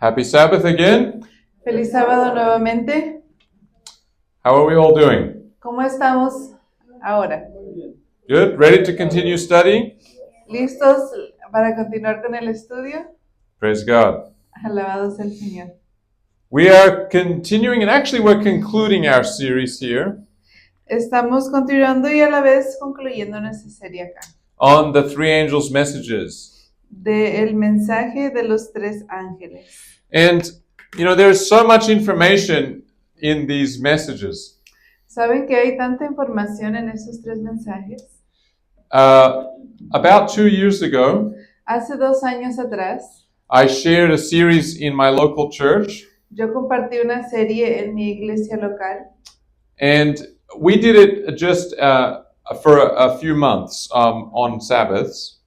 Happy Sabbath again. Feliz sábado nuevamente. How are we all doing? ¿Cómo estamos ahora? Good? Ready to continue studying? ¿Listos para continuar con el estudio? Praise God. Alabado sea el Señor. We are continuing, and actually we're concluding our series here Estamos continuando y a la vez concluyendo nuestra serie acá. on the three angels' messages. El mensaje de los tres ángeles. And, you know, there's so much information in these messages. ¿Saben que hay tanta información en esos tres mensajes? About 2 years ago, Hace 2 años atrás, I shared a series in my local church, yo compartí una serie en mi iglesia local. and we did it just for a few months on Sabbaths.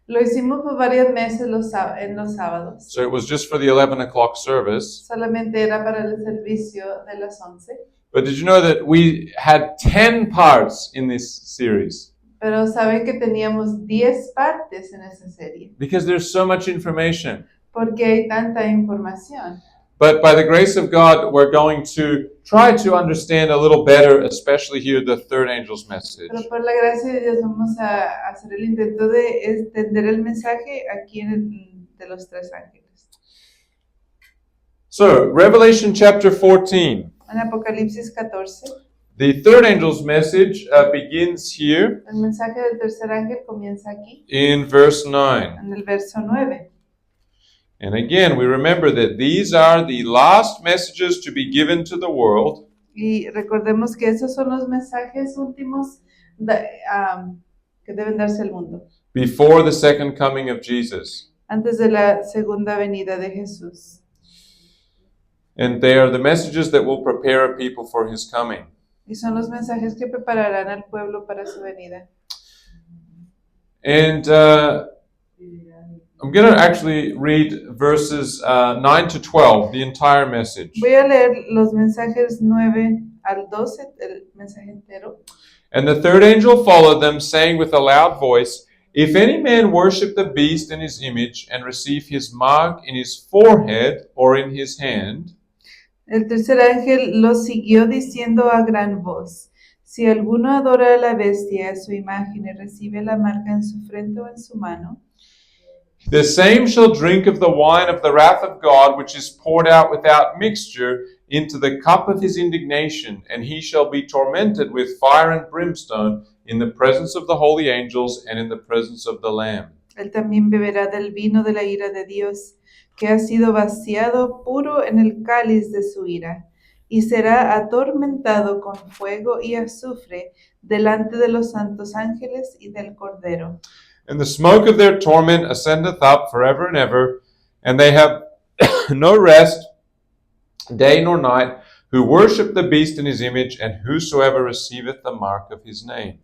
Lo hicimos por varios meses en los sábados. So it was just for the 11 o'clock service. Solamente era para el servicio de las 11. But did you know that we had 10 parts in this series? Pero saben que teníamos 10 partes en esa serie. Because there's so much information. Porque hay tanta información. But by the grace of God, we're going to try to understand a little better, especially here, the third angel's message. Pero por la gracia de Dios vamos a hacer el intento de entender el mensaje aquí de los tres ángeles. So, Revelation chapter 14. En Apocalipsis 14, The third angel's message begins here el mensaje del tercer ángel comienza aquí, in verse 9. en el verso 9. And again, we remember that these are the last messages to be given to the world Y recordemos que esos son los mensajes últimos que deben darse al mundo, before the second coming of Jesus. antes de la segunda venida de Jesús. And they are the messages that will prepare a people for his coming. Y son los mensajes que prepararán al pueblo para su venida. And I'm going to actually read verses 9 to 12, the entire message. Voy a leer los mensajes 9 al 12, el mensaje entero. And the third angel followed them, saying with a loud voice, If any man worship the beast in his image and receive his mark in his forehead or in his hand, El tercer ángel los siguió diciendo a gran voz: Si alguno adora a la bestia, a su imagen, y recibe la marca en su frente o en su mano, the same shall drink of the wine of the wrath of God, which is poured out without mixture into the cup of his indignation, and he shall be tormented with fire and brimstone in the presence of the holy angels and in the presence of the Lamb. él también beberá del vino de la ira de Dios, que ha sido vaciado puro en el cáliz de su ira, y será atormentado con fuego y azufre delante de los santos ángeles y del Cordero. And the smoke of their torment ascendeth up forever and ever, and they have no rest, day nor night, who worship the beast in his image, and whosoever receiveth the mark of his name.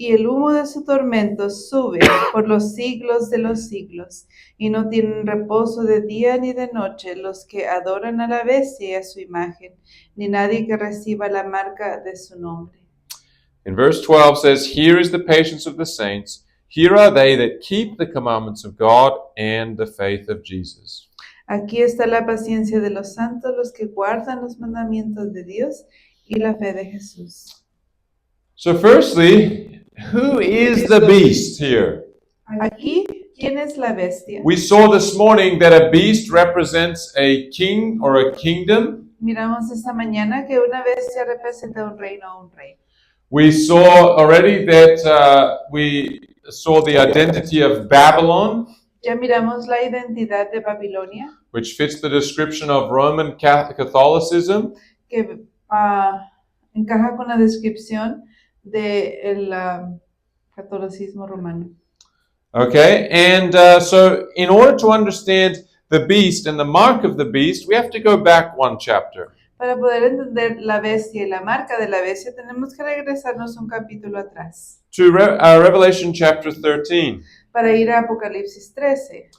Y el humo de su tormento sube por los siglos de los siglos, y no tienen reposo de día ni de noche los que adoran a la bestia y a su imagen, ni nadie que reciba la marca de su nombre. In verse 12 says, Here is the patience of the saints. Here are they that keep the commandments of God and the faith of Jesus. Aquí está la paciencia de los santos, los que guardan los mandamientos de Dios y la fe de Jesús. So firstly, who is the beast here? Aquí, ¿quién es la bestia? We saw this morning that a beast represents a king or a kingdom. Miramos esta mañana que una bestia representa un reino o un rey. We saw already that we saw the identity of Babylon, Ya miramos la identidad de Babilonia, which fits the description of Roman Catholicism. que encaja con la descripción del catolicismo romano. Okay, and so in order to understand the beast and the mark of the beast, we have to go back one chapter. Para poder entender la bestia y la marca de la bestia, tenemos que regresarnos un capítulo atrás, To Revelation chapter 13. para ir a Apocalipsis 13.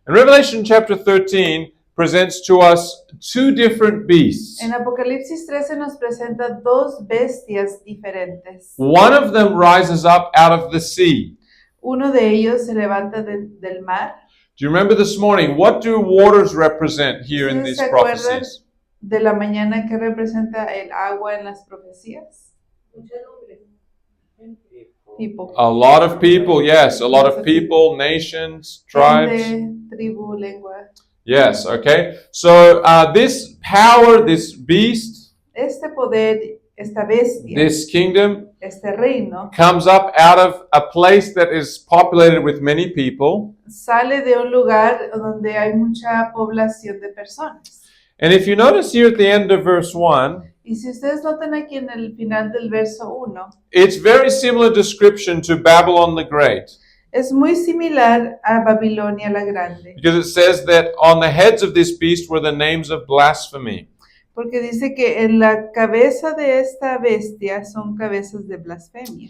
And Revelation chapter 13 presents to us two different beasts. En Apocalipsis 13 nos presenta dos bestias diferentes. One of them rises up out of the sea. Uno de ellos se levanta del mar. Do you remember this morning? What do waters represent here in ¿Ustedes these se acuerdan prophecies? de la mañana que representa el agua en las profecías? People. A lot of people, yes, a lot of people, nations, tribes. Gente, tribu, lengua. Yes, okay. So this power, this beast, Este poder, esta bestia, this kingdom este reino, comes up out of a place that is populated with many people. sale de un lugar donde hay mucha población de personas. And if you notice here at the end of verse 1, Y si ustedes notan aquí en el final del verso 1, it's very similar description to Babylon the Great. es muy similar a Babilonia la Grande, Because it says that on the heads of this beast were the names of blasphemy. porque dice que en la cabeza de esta bestia son cabezas de blasfemia.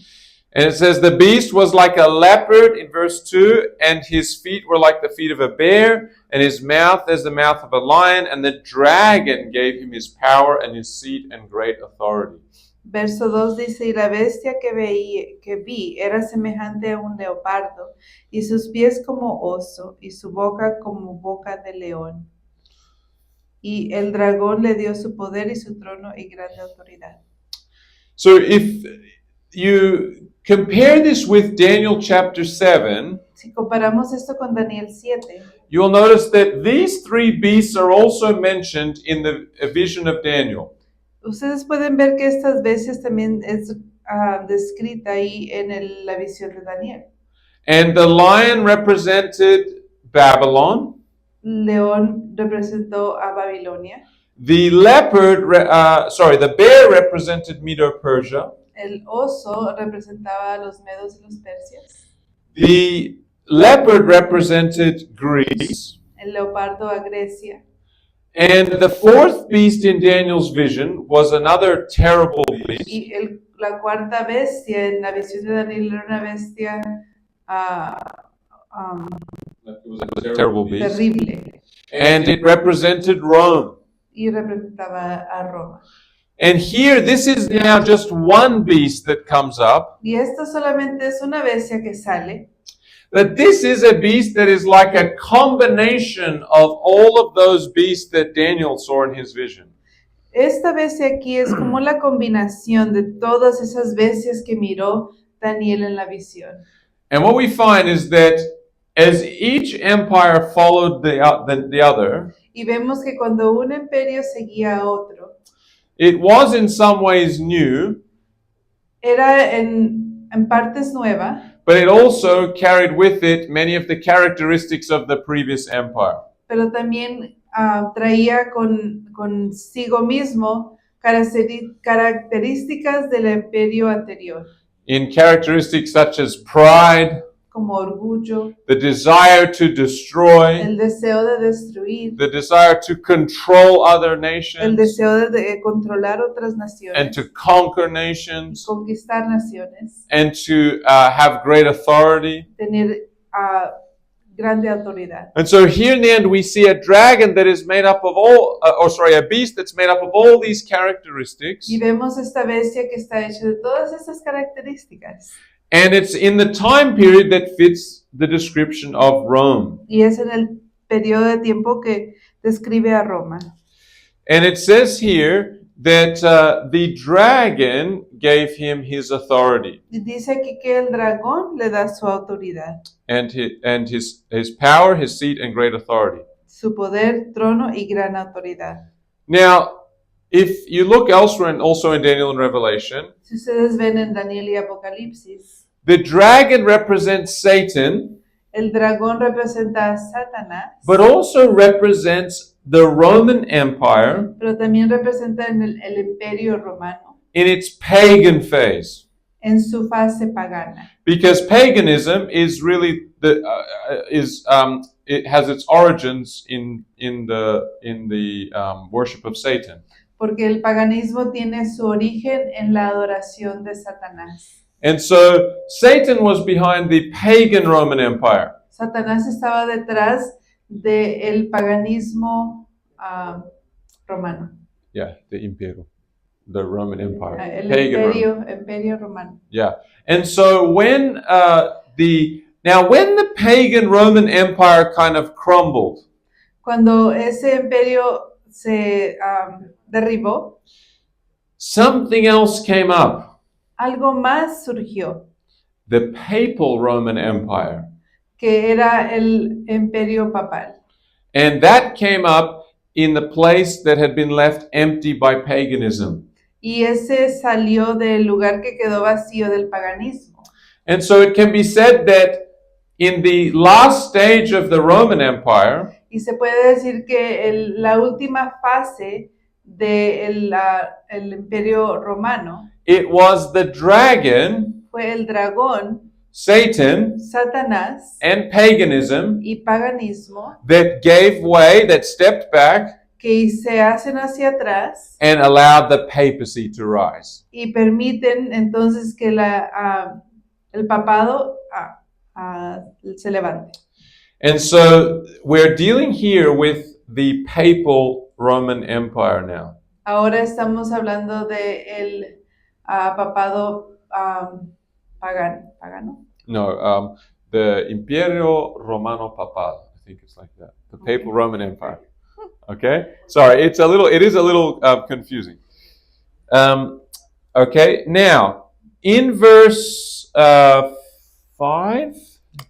And it says the beast was like a leopard in verse 2, and his feet were like the feet of a bear, and his mouth as the mouth of a lion, and the dragon gave him his power and his seat and great authority. Verso 2 dice, y la bestia que vi era semejante a un leopardo, y sus pies como oso, y su boca como boca de león. Y el dragón le dio su poder y su trono y grande autoridad. So if you compare this with Daniel chapter 7, Si comparamos esto con Daniel 7, you will notice that these three beasts are also mentioned in the vision of Daniel. ustedes pueden ver que estas bestias también es descrita ahí en la visión de Daniel. And the lion represented Babylon. León representó a Babilonia, The the bear represented Medo-Persia. el oso representaba a los medos y los persias, The leopard represented Greece. el leopardo a Grecia, And the fourth beast in Daniel's vision was another terrible beast. y la cuarta bestia en la visión de Daniel era una bestia It was a terrible beast. terrible And it represented Rome. y representaba a Roma. And here, this is now just one beast that comes up. Y esto solamente es una bestia que sale, That this is a beast that is like a combination of all of those beasts that Daniel saw in his vision. Esta bestia aquí es como la combinación de todas esas bestias que miró Daniel en la visión. And what we find is that as each empire followed the other, Y vemos que cuando un imperio seguía a otro, it was in some ways new, era en partes nueva, but it also carried with it many of the characteristics of the previous empire. pero también traía consigo mismo características del imperio anterior, In characteristics such as pride, como orgullo, the desire to destroy, el deseo de destruir, the desire to control other el nations deseo de controlar otras and naciones, to conquer y nations conquistar naciones, and to have great authority. tener grande autoridad. And so here in the end, we see a dragon that is made up of a beast that's made up of all these characteristics. Y vemos esta bestia que está hecha de todas estas características. And it's in the time period that fits the description of Rome. Y es en el periodo de tiempo que describe a Roma. And it says here that the dragon gave him his authority Y dice aquí que el dragón le da su autoridad, and his power, his seat, and great authority. su poder, trono y gran autoridad. Now, if you look elsewhere and also in Daniel and Revelation, Si ustedes ven en Daniel y Apocalipsis, the dragon represents Satan, el dragón representa a Satanás, but also represents the Roman Empire pero también representa en el imperio romano in its pagan phase. en su fase pagana. Because paganism is really it has its origins in the worship of Satan. Porque el paganismo tiene su origen en la adoración de Satanás. And so Satan was behind the pagan Roman Empire. Satanás estaba detrás del paganismo romano, Yeah, the Roman Empire. el Pagan Rome. imperio romano. Yeah. And so when the Now, when the pagan Roman Empire kind of crumbled, Cuando ese imperio se derribó, something else came up. algo más surgió, The papal Roman Empire. que era el imperio papal. And that came up in the place that had been left empty by paganism. Y ese salió del lugar que quedó vacío del paganismo. And so it can be said that in the last stage of the Roman Empire, Y se puede decir que la última fase del el imperio romano it was the dragon, fue el dragón, Satan, Satanás and paganism y paganismo that gave way, that stepped back, que se hacen hacia atrás and allowed the papacy to rise. y permiten entonces que el papado se levante. And so we're dealing here with the papal Roman Empire now. Ahora estamos hablando de el papado pagano. No, the Imperio Romano Papal. I think it's like that. The papal Roman Empire. Okay? Sorry, it is a little confusing. Okay, now, in verse 5,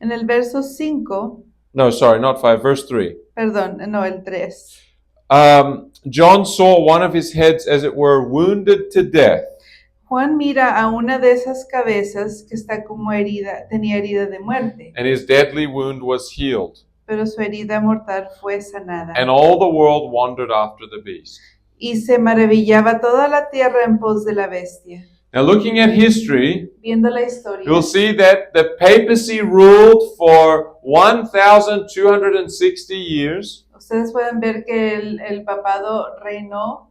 En el verso 5, no, sorry, not 5, verse 3. perdón, no, el 3. John saw one of his heads, as it were, wounded to death. Juan mira a una de esas cabezas que está como herida, tenía herida de muerte, And his deadly wound was healed. pero su herida mortal fue sanada. And all the world wondered after the beast. Y se maravillaba toda la tierra en pos de la bestia. Now, looking at history, Viendo la historia, you'll see that the papacy ruled for 1,260 years. ustedes pueden ver que el papado reinó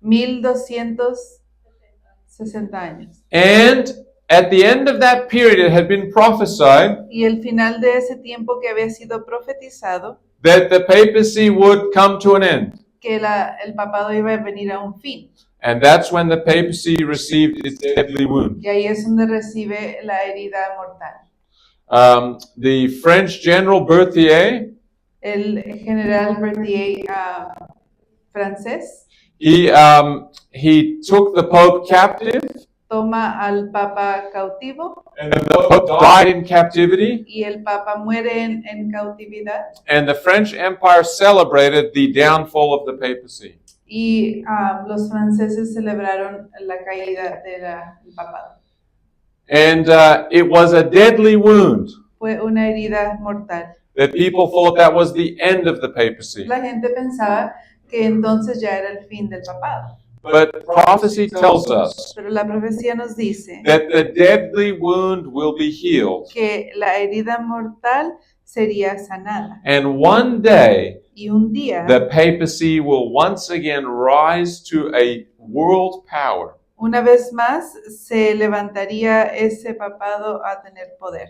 1260 años. And at the end of that period, it had been prophesied Y el final de ese tiempo que había sido profetizado, that the papacy would come to an end. que el papado iba a venir a un fin. And that's when the papacy received its deadly wound. Y ahí es donde recibe la herida mortal. The French general Berthier, El general Berthier francés he took the Pope captive, toma al papa cautivo and the Pope died in captivity, y el papa muere en cautividad and the French Empire celebrated the downfall of the papacy. y los franceses celebraron la caída del papado. And it was a deadly wound Fue una herida mortal. that people thought that was the end of the papacy. La gente pensaba que entonces ya era el fin del papado. But prophecy tells us Pero la profecía nos dice that the deadly wound will be healed. que la herida mortal sería sanada. And one day, Y un día, the papacy will once again rise to a world power. una vez más, se levantaría ese papado a tener poder.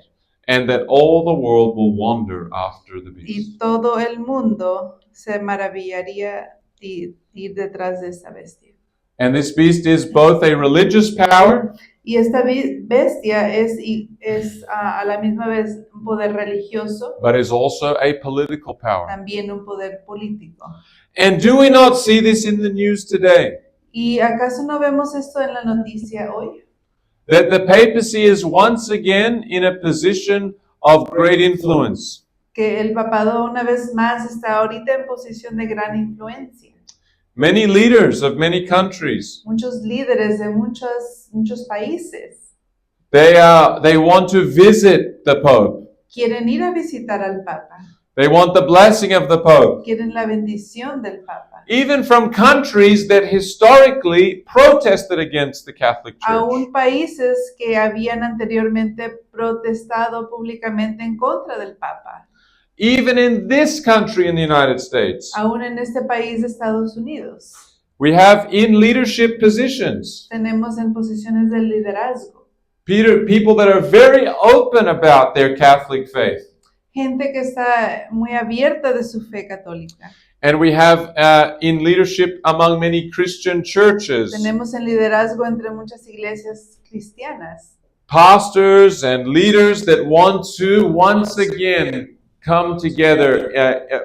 And that all the world will wonder after the beast. Y todo el mundo se maravillaría y ir detrás de esa bestia. And this beast is both a religious power Y esta bestia es a la misma vez un poder religioso, but is also a political power. también un poder político. And do we not see this in the news today? ¿Y acaso no vemos esto en la noticia hoy? That the papacy is once again in a position of great influence. Que el papado una vez más está ahorita en posición de gran influencia. Many leaders of many countries, Muchos líderes de muchos países they want to visit the Pope. quieren ir a visitar al Papa, They want the blessing of the Pope. quieren la bendición del Papa. Even from countries that historically protested against the Catholic Church. Aún países que habían anteriormente protestado públicamente en contra del Papa. Even in this country in the United States, Aún en este país de Estados Unidos, we have in leadership positions tenemos en posiciones de liderazgo people that are very open about their Catholic faith. gente que está muy abierta de su fe católica. And we have in leadership among many Christian churches Tenemos en liderazgo entre muchas iglesias cristianas pastors and leaders that want to once again come together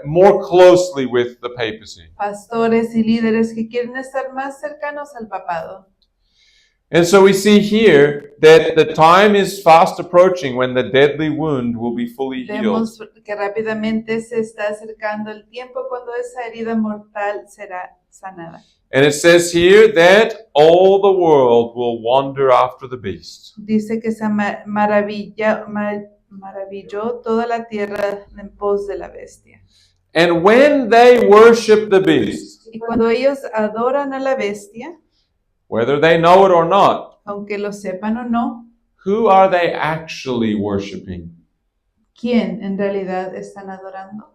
more closely with the papacy. Pastores y líderes que quieren estar más cercanos al papado. And so we see here that the time is fast approaching when the deadly wound will be fully healed. Vemos que rápidamente se está acercando el tiempo cuando esa herida mortal será sanada. And it says here that all the world will wander after the beast. Dice que se maravilló toda la tierra en pos de la bestia. And when they worship the beast, Y cuando ellos adoran a la bestia, whether they know it or not, aunque lo sepan o no, who are they actually worshiping? ¿quién en realidad están adorando?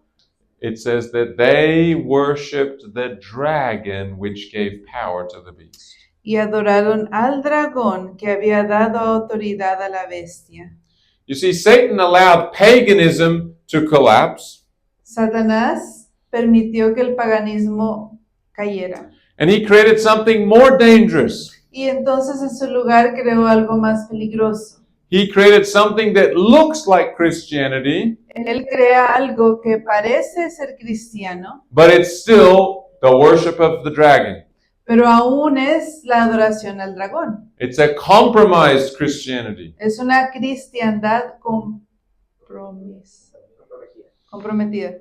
It says that they worshipped the dragon which gave power to the beast. Y adoraron al dragón que había dado autoridad a la bestia. You see, Satan allowed paganism to collapse, Satanás permitió que el paganismo cayera. and he created something more dangerous. Y entonces en su lugar creó algo más peligroso. He created something that looks like Christianity, Él crea algo que parece ser cristiano, but it's still the worship of the dragon. pero aún es la adoración al dragón. It's a compromised Christianity. Es una cristiandad comprometida.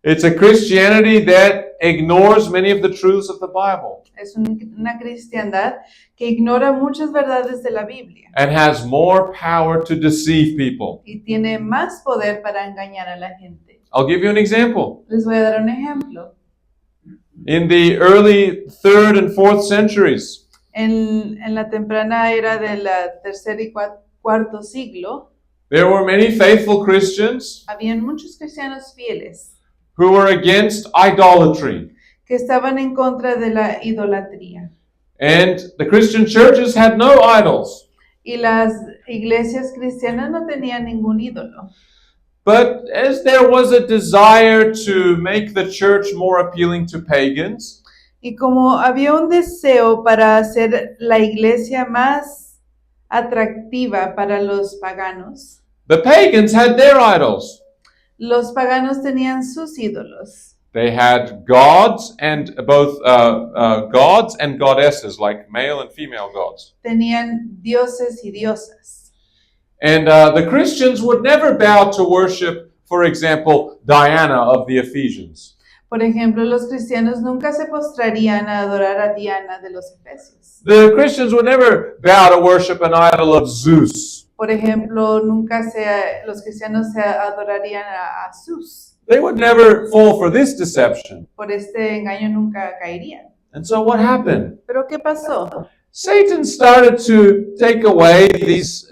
It's a Christianity that ignores many of the truths of the Bible Es una cristiandad que ignora muchas verdades de la Biblia and has more power to deceive people. y tiene más poder para engañar a la gente. I'll give you an example. Les voy a dar un ejemplo. In the early 3rd and 4th centuries, En la temprana era del tercer y cuarto siglo, there were many faithful Christians habían muchos cristianos fieles who were against idolatry. que estaban en contra de la idolatría. And the Christian churches had no idols. Y las iglesias cristianas no tenían ningún ídolo. But as there was a desire to make the church more appealing to pagans, Y como había un deseo para hacer la iglesia más atractiva para los paganos, the pagans had their idols. los paganos tenían sus ídolos. They had gods and both gods and goddesses, like male and female gods. Tenían dioses y diosas. And the Christians would never bow to worship, for example, Diana of the Ephesians. Por ejemplo, los cristianos nunca se postrarían a adorar a Diana de los Efesios. The Christians would never bow to worship an idol of Zeus. Por ejemplo, los cristianos se adorarían a Zeus. They would never fall for this deception. Por este engaño nunca caerían. And so what happened? ¿Pero qué pasó? Satan started to take away these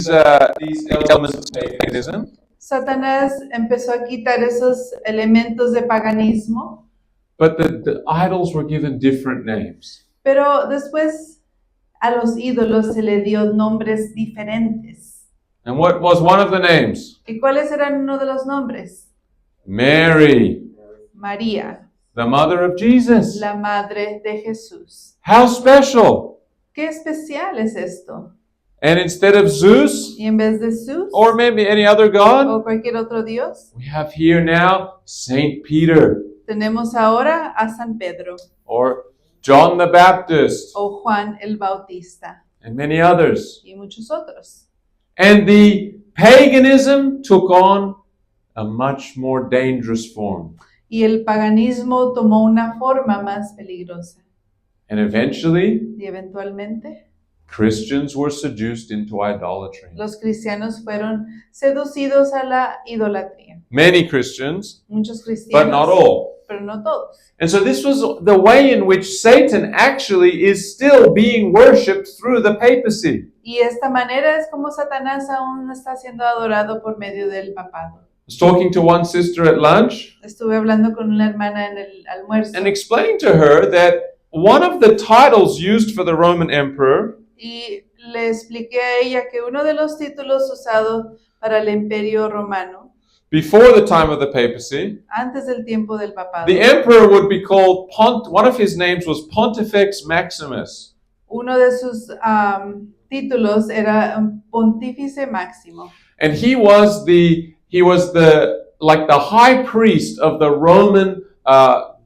elements of paganism, Satanás empezó a quitar esos elementos de paganismo, but the idols were given different names. pero después a los ídolos se le dio nombres diferentes. And what was one of the names? ¿Y cuáles eran uno de los nombres? Mary, María, the mother of Jesus. la madre de Jesús. How special! ¿Qué especial es esto? And instead of Zeus, Y en vez de Zeus or maybe any other god, o cualquier otro dios, we have here now Saint Peter, tenemos ahora a San Pedro or John the Baptist, o Juan el Bautista and many others. y muchos otros. And the paganism took on a much more dangerous form. Y el paganismo tomó una forma más peligrosa. And eventually, Y eventualmente Christians were seduced into idolatry. los cristianos fueron seducidos a la idolatría. Many Christians, Muchos but cristianos, not all. pero no todos. And so this was the way in which Satan actually is still being worshipped through the papacy. Y esta manera es como Satanás aún está siendo adorado por medio del papado. I was talking to one sister at lunch Estuve hablando con una hermana en el almuerzo and explaining to her that one of the titles used for the Roman emperor y le expliqué a ella que uno de los títulos usados para el imperio romano before the time of the papacy, antes del tiempo del papado, the emperor would be called, one of his names was Pontifex Maximus. uno de sus títulos era un pontífice máximo. And he was like the high priest of the Roman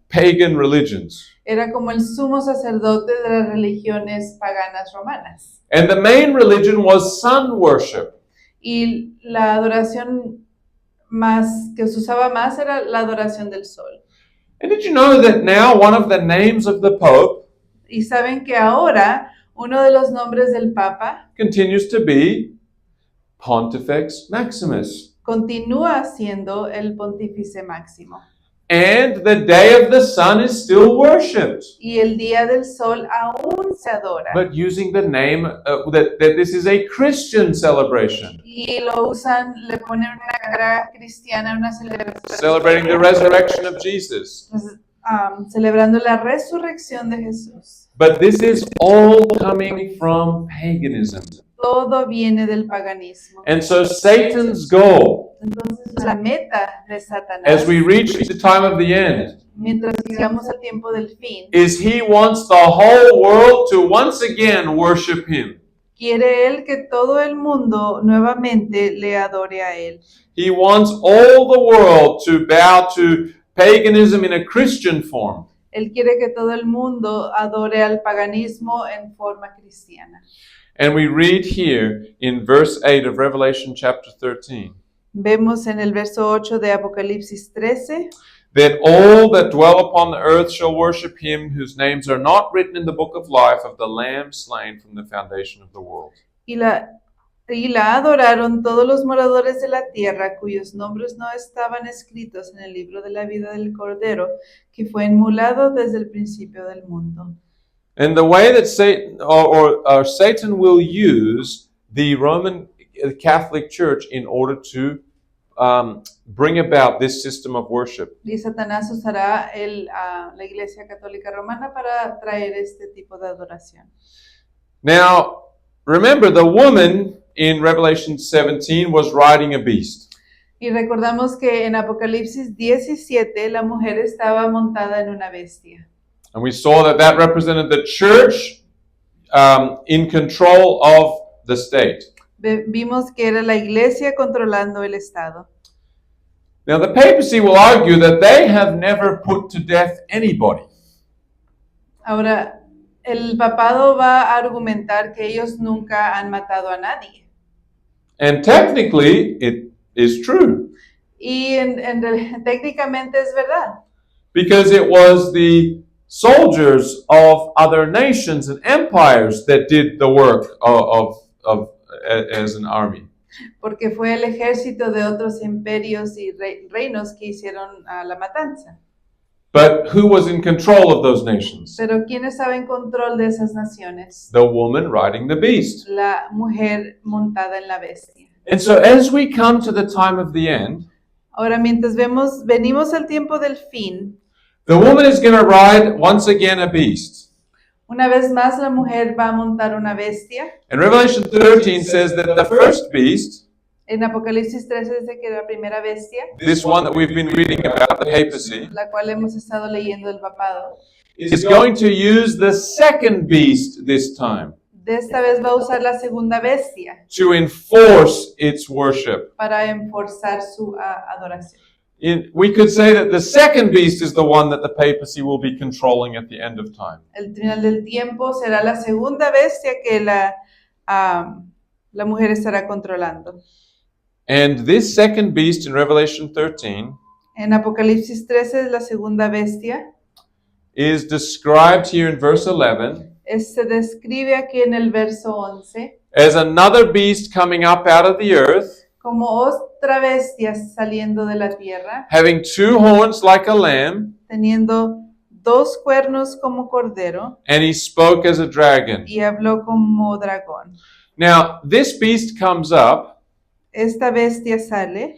pagan religions. Era como el sumo sacerdote de las religiones paganas romanas. And the main religion was sun worship. Y la adoración más que se usaba más era la adoración del sol. And did you know that now one of the names of the Pope Y saben que ahora uno de los nombres del Papa continues to be Pontifex Maximus. continúa siendo el pontífice máximo. And the day of the sun is still worshipped. Y el día del sol aún se adora. But using the name that this is a Christian celebration. Y lo usan, le ponen una cara cristiana, una celebración. Celebrating the resurrection of Jesus. Celebrando la resurrección de Jesús. But this is all coming from paganism. Todo viene del paganismo. And so Satan's goal, Entonces la meta de Satanás, as we reach the time of the end, mientras llegamos al tiempo del fin, is he wants the whole world to once again worship him. quiere él que todo el mundo nuevamente le adore a él. He wants all the world to bow to paganism in a Christian form. Él quiere que todo el mundo adore al paganismo en forma cristiana. And we read here in verse 8 of Revelation chapter 13 Vemos en el verso 8 de Apocalipsis 13 that all that dwell upon the earth shall worship him whose names are not written in the book of life of the Lamb slain from the foundation of the world. y la adoraron todos los moradores de la tierra cuyos nombres no estaban escritos en el libro de la vida del Cordero que fue inmolado desde el principio del mundo. And the way that Satan or Satan will use the Roman Catholic Church in order to bring about this system of worship. Y Satanás usará la Iglesia Católica Romana para traer este tipo de adoración. Now, remember, the woman in Revelation 17 was riding a beast. Y recordamos que en Apocalipsis 17 la mujer estaba montada en una bestia. And we saw that represented the church in control of the state. Vimos que era la iglesia controlando el Estado. Now, the papacy will argue that they have never put to death anybody. Ahora, el papado va a argumentar que ellos nunca han matado a nadie. And technically, it is true. Y técnicamente es verdad. Because it was the soldiers of other nations and empires that did the work as an army. Porque fue el ejército de otros imperios y reinos que hicieron la matanza. But who was in control of those nations? Pero ¿quién estaba en control de esas naciones? The woman riding the beast. La mujer montada en la bestia. And so as we come to the time of the end, Ahora, mientras venimos al tiempo del fin, the woman is going to ride once again a beast. una vez más la mujer va a montar una bestia. And Revelation 13 says that the first beast, En Apocalipsis 13 dice que la primera bestia, this one that we've been reading about, the papacy, la cual hemos estado leyendo del papado, is going to use the second beast this time de esta vez va a usar la segunda bestia to enforce its worship. para enforzar su adoración. We could say that the second beast is the one that the papacy will be controlling at the end of time. El final del tiempo será la segunda bestia que la mujer estará controlando. And this second beast in Revelation 13 En Apocalipsis 13 es la segunda bestia. is described here in verse 11 Se describe aquí en el verso 11 as another beast coming up out of the earth, como otra bestia saliendo de la tierra, having two horns like a lamb, teniendo dos cuernos como cordero, and he spoke as a dragon. y habló como dragón. Now, this beast comes up Esta bestia sale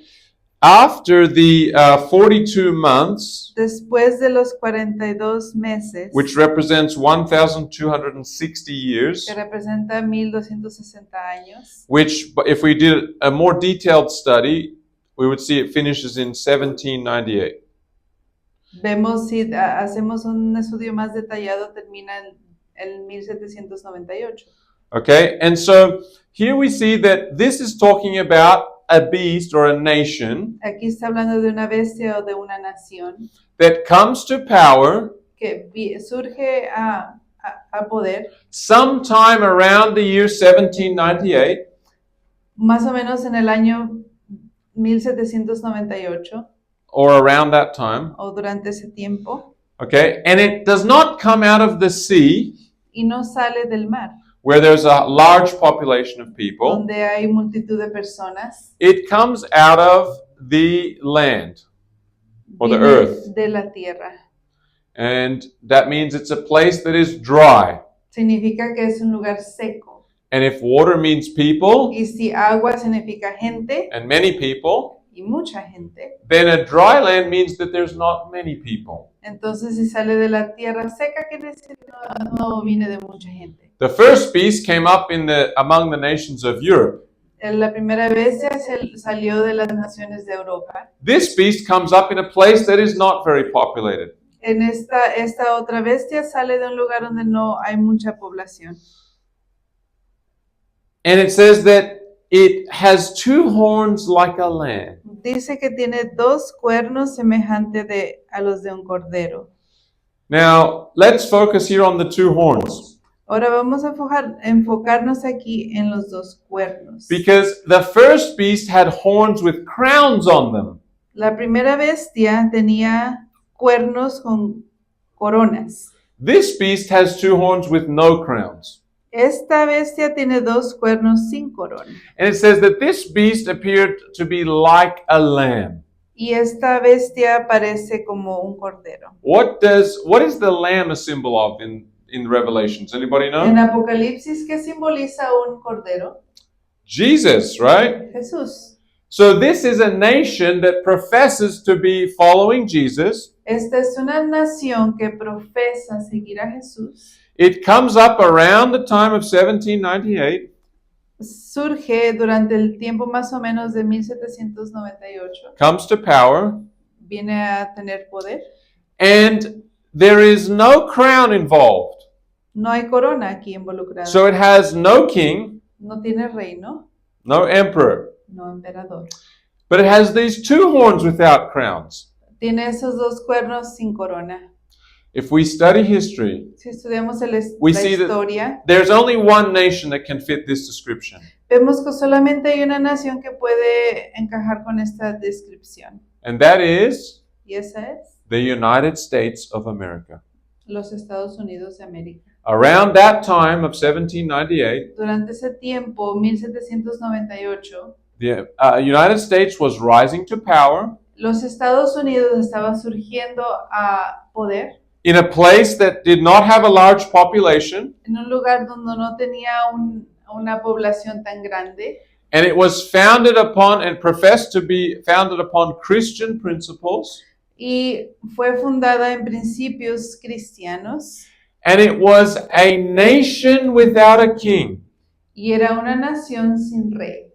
after the 42 months, después de los 42 meses, which represents 1,260 years, que representa 1260 años, which, if we did a more detailed study, we would see it finishes in 1798. Vemos si hacemos un estudio más detallado, termina en 1798. Okay, and so here we see that this is talking about a beast or a nation Aquí está hablando de una bestia o de una nación that comes to power que surge a poder sometime around the year 1798, más o menos en el año 1798 or around that time. o durante ese tiempo, Okay, and it does not come out of the sea y no sale del mar, where there's a large population of people. donde hay multitud de personas. It comes out of the land or the Viene earth. de la tierra. And that means it's a place that is dry. Significa que es un lugar seco. And if water means people Y si agua significa gente and many people, y mucha gente, then a dry land means that there's not many people. entonces si sale de la tierra seca, quiere decir que no viene de mucha gente. The first beast came up among the nations of Europe. La primera bestia salió de las naciones de Europa. This beast comes up in a place that is not very populated. En esta otra bestia sale de un lugar donde no hay mucha población. And it says that it has two horns like a lamb. Dice que tiene dos cuernos semejantes a los de un cordero. Now, let's focus here on the two horns. Ahora vamos a enfocarnos aquí en los dos cuernos. Because the first beast had horns with crowns on them. La primera bestia tenía cuernos con coronas. This beast has two horns with no crowns. Esta bestia tiene dos cuernos sin corona. And it says that this beast appeared to be like a lamb. Y esta bestia parece como un cordero. What is the lamb a symbol of in Revelations? Anybody En know? Apocalipsis, ¿qué simboliza un cordero? Jesus, right? Jesús. So this is a nation that professes to be following Jesus. Esta es una nación que profesa seguir a Jesús. It comes up around the time of 1798. Surge durante el tiempo más o menos de 1798. Comes to power. Viene a tener poder. And there is no crown involved. No hay corona aquí involucrada. So it has no king, No tiene reino, no emperor. no emperador. But it has these two horns without crowns. Tiene esos dos cuernos sin corona. If we study history, Si estudiamos We la see that- historia, there's only one nation that can fit this description. vemos que solamente hay una nación que puede encajar con esta descripción. And that is Y esa es the United States of America. los Estados Unidos de América. Around that time of 1798, Durante ese tiempo, 1798, the United States was rising to power los Estados Unidos estaban surgiendo a poder in a place that did not have a large population, en un lugar donde no tenía una población tan grande. and it was founded upon and professed to be founded upon Christian principles, Y fue fundada en principios cristianos and it was a nation without a king, y era una nación sin rey,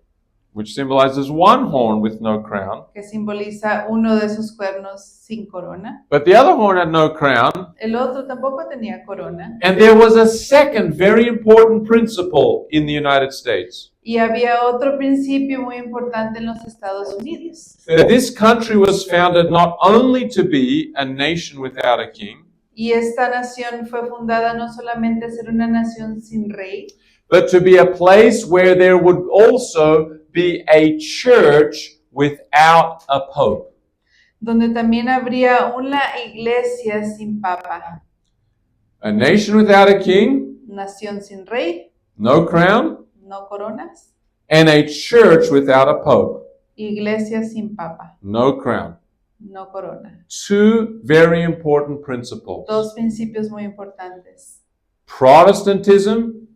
which symbolizes one horn with no crown. que simboliza uno de esos cuernos sin corona. But the other horn had no crown. El otro tampoco tenía corona. And there was a second very important principle in the United States. Y había otro principio muy importante en los Estados Unidos. That this country was founded not only to be a nation without a king, Y esta nación fue fundada no solamente a ser una nación sin rey, but to be a place where there would also be a church without a pope. donde también habría una iglesia sin papa. A nation without a king, Nación sin rey, no crown, no coronas. and a church without a pope, Iglesia sin papa, no crown. no corona. Two very important principles. Dos principios muy importantes. Protestantism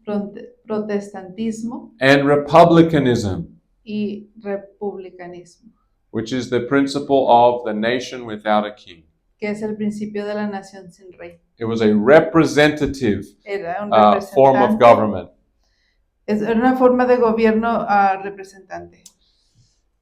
Protestantismo and republicanism, y republicanismo, which is the principle of the nation without a king. que es el principio de la nación sin rey. It was a representative Era un form of representante. government. Era una forma de gobierno representante.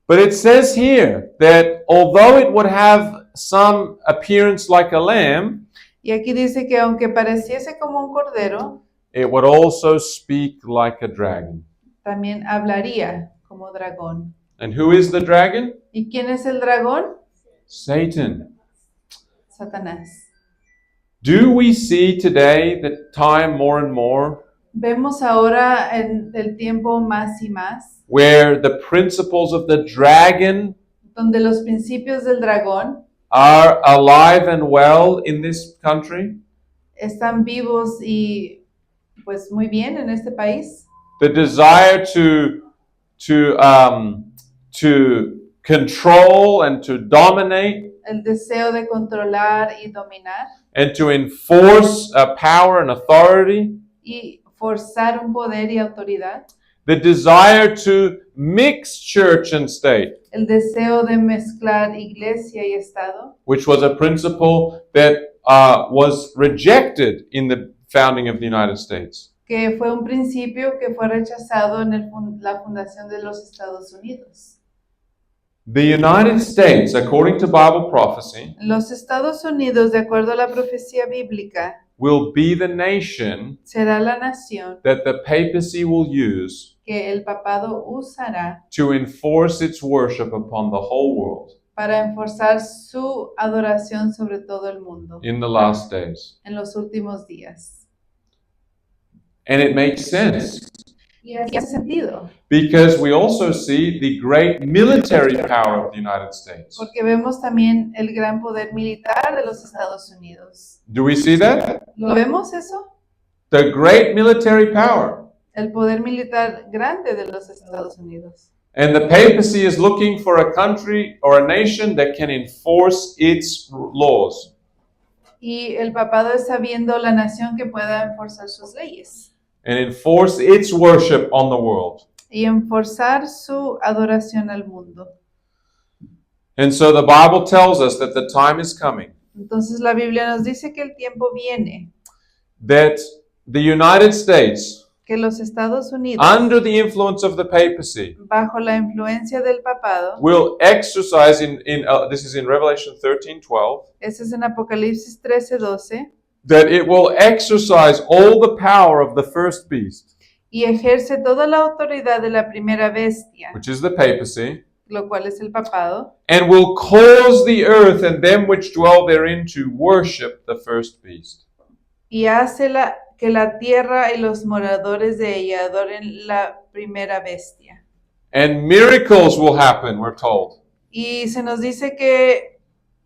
But it says here that although it would have some appearance like a lamb, Y aquí dice que aunque pareciese como un cordero, it would also speak like a dragon. También hablaría como dragón. And who is the dragon? ¿Y quién es el dragón? Satan. Satanás. Do we see today the time more and more Vemos ahora en el tiempo más y más, where the principles of the dragon donde los principios del dragón are alive and well in this country? están vivos y pues muy bien en este país. The desire to control and to dominate El deseo de controlar y dominar and to enforce power and authority. y forzar un poder y autoridad. The desire to mix church and state, El deseo de mezclar iglesia y Estado, which was a principle that was rejected in the founding of the United States. que fue un principio que fue rechazado en la fundación de los Estados Unidos. The United States, according to Bible prophecy, Los Estados Unidos, de acuerdo a la profecía bíblica, will be the nation será la nación that the papacy will use que el papado usará to enforce its worship upon the whole world para enforzar su adoración sobre todo el mundo in the last days. en los últimos días. And it makes sense Y hace sentido, because we also see the great military power of the United States. porque vemos también el gran poder militar de los Estados Unidos. Do we see that? ¿Lo vemos eso? The great military power. El poder militar grande de los Estados Unidos. And the papacy is looking for a country or a nation that can enforce its laws. Y el papado está viendo la nación que pueda enforzar sus leyes And enforce its worship on the world. y enforzar su adoración al mundo. And so the Bible tells us that the time is coming Entonces la Biblia nos dice que el tiempo viene, that the United States, que los Estados Unidos, under the influence of the papacy, bajo la influencia del papado, will exercise this is in Revelation 13:12, ese es en Apocalipsis 13:12, that it will exercise all the power of the first beast, y ejerce toda la autoridad de la primera bestia, which is the papacy, lo cual es el papado, and will cause the earth and them which dwell therein to worship the first beast. y hace que la tierra y los moradores de ella adoren la primera bestia. And miracles will happen, we're told. Y se nos dice que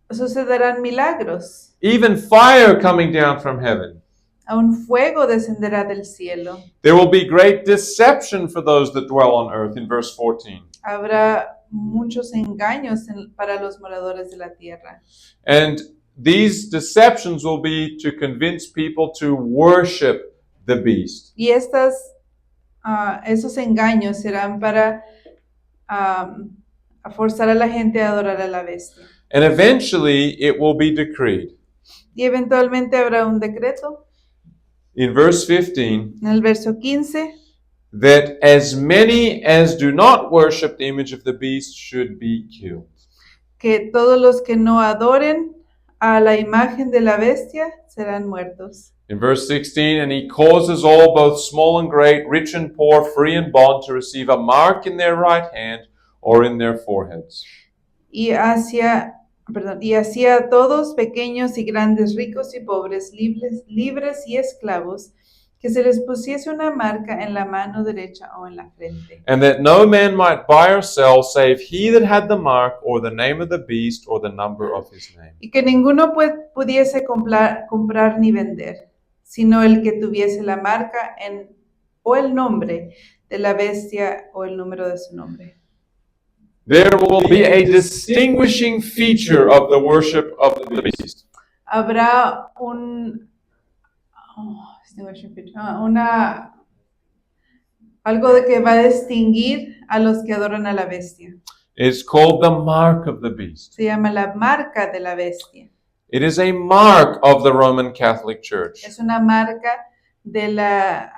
sucederán milagros. Even fire coming down from heaven. A un fuego descenderá del cielo. There will be great deception for those that dwell on earth, in verse 14. Habrá muchos engaños para los moradores de la tierra. And these deceptions will be to convince people to worship the beast. Y esos engaños serán para forzar a la gente a adorar a la bestia. And eventually it will be decreed. Y eventualmente habrá un decreto In verse 15, en el verso 15 that as many as do not worship the image of the beast should be killed. que todos los que no adoren a la imagen de la bestia serán muertos. In verse 16, and he causes all, both small and great, rich and poor, free and bond, to receive a mark in their right hand or in their foreheads. Y hacía a todos, pequeños y grandes, ricos y pobres, libres y esclavos, que se les pusiese una marca en la mano derecha o en la frente. And that no man might buy or sell, save he that had the mark, or the name of the beast, or the number of his name. Y que ninguno pudiese comprar ni vender, sino el que tuviese la marca o el nombre de la bestia o el número de su nombre. There will be a distinguishing feature of the worship of the beast. Habrá algo de que va a distinguir a los que adoran a la bestia. It's called the mark of the beast. Se llama la marca de la bestia. It is a mark of the Roman Catholic Church. Es una marca de la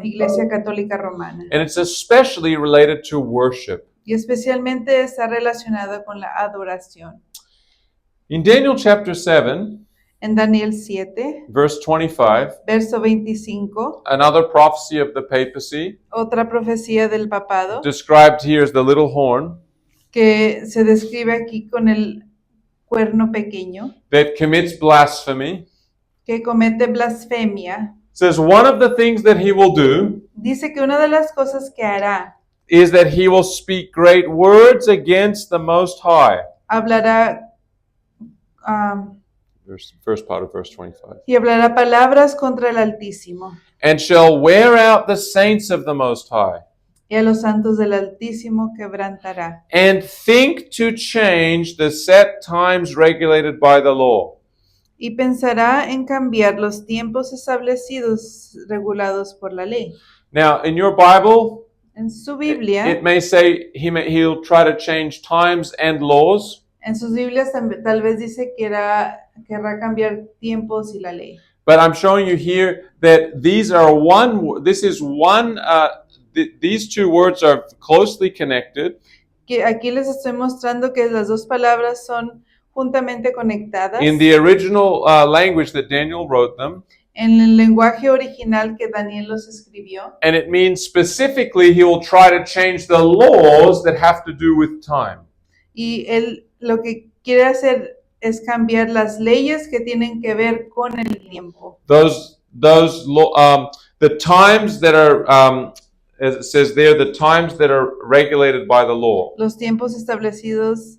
Iglesia Católica Romana. And it's especially related to worship. Y especialmente está relacionado con la adoración. In Daniel chapter 7, En Daniel 7, verse 25, verso 25, another prophecy of the papacy, otra profecía del papado, described here as the little horn, que se describe aquí con el cuerno pequeño, that commits blasphemy. que comete blasfemia. Says one of the things that he will do Dice que una de las cosas que hará, is that he will speak great words against the Most High. hablará First part of verse 25. y hablará palabras contra el Altísimo And shall wear out the saints of the Most High, y a los santos del Altísimo quebrantará. and think to change the set times regulated by the law. Y pensará en cambiar los tiempos establecidos regulados por la ley. Now, in your Bible, En su it Biblia, may say he'll try to change times and laws, en sus Biblias tal vez dice que querrá cambiar tiempos y la ley. but I'm showing you here that these two words are closely connected. Que aquí les estoy mostrando que las dos palabras son juntamente conectadas In the original language that Daniel wrote them, en el lenguaje original que Daniel los escribió. and it means specifically he will try to change the laws that have to do with time. Y él lo que quiere hacer es cambiar las leyes que tienen que ver con el tiempo. The times that are, as it says there, the times that are regulated by the law. Los tiempos establecidos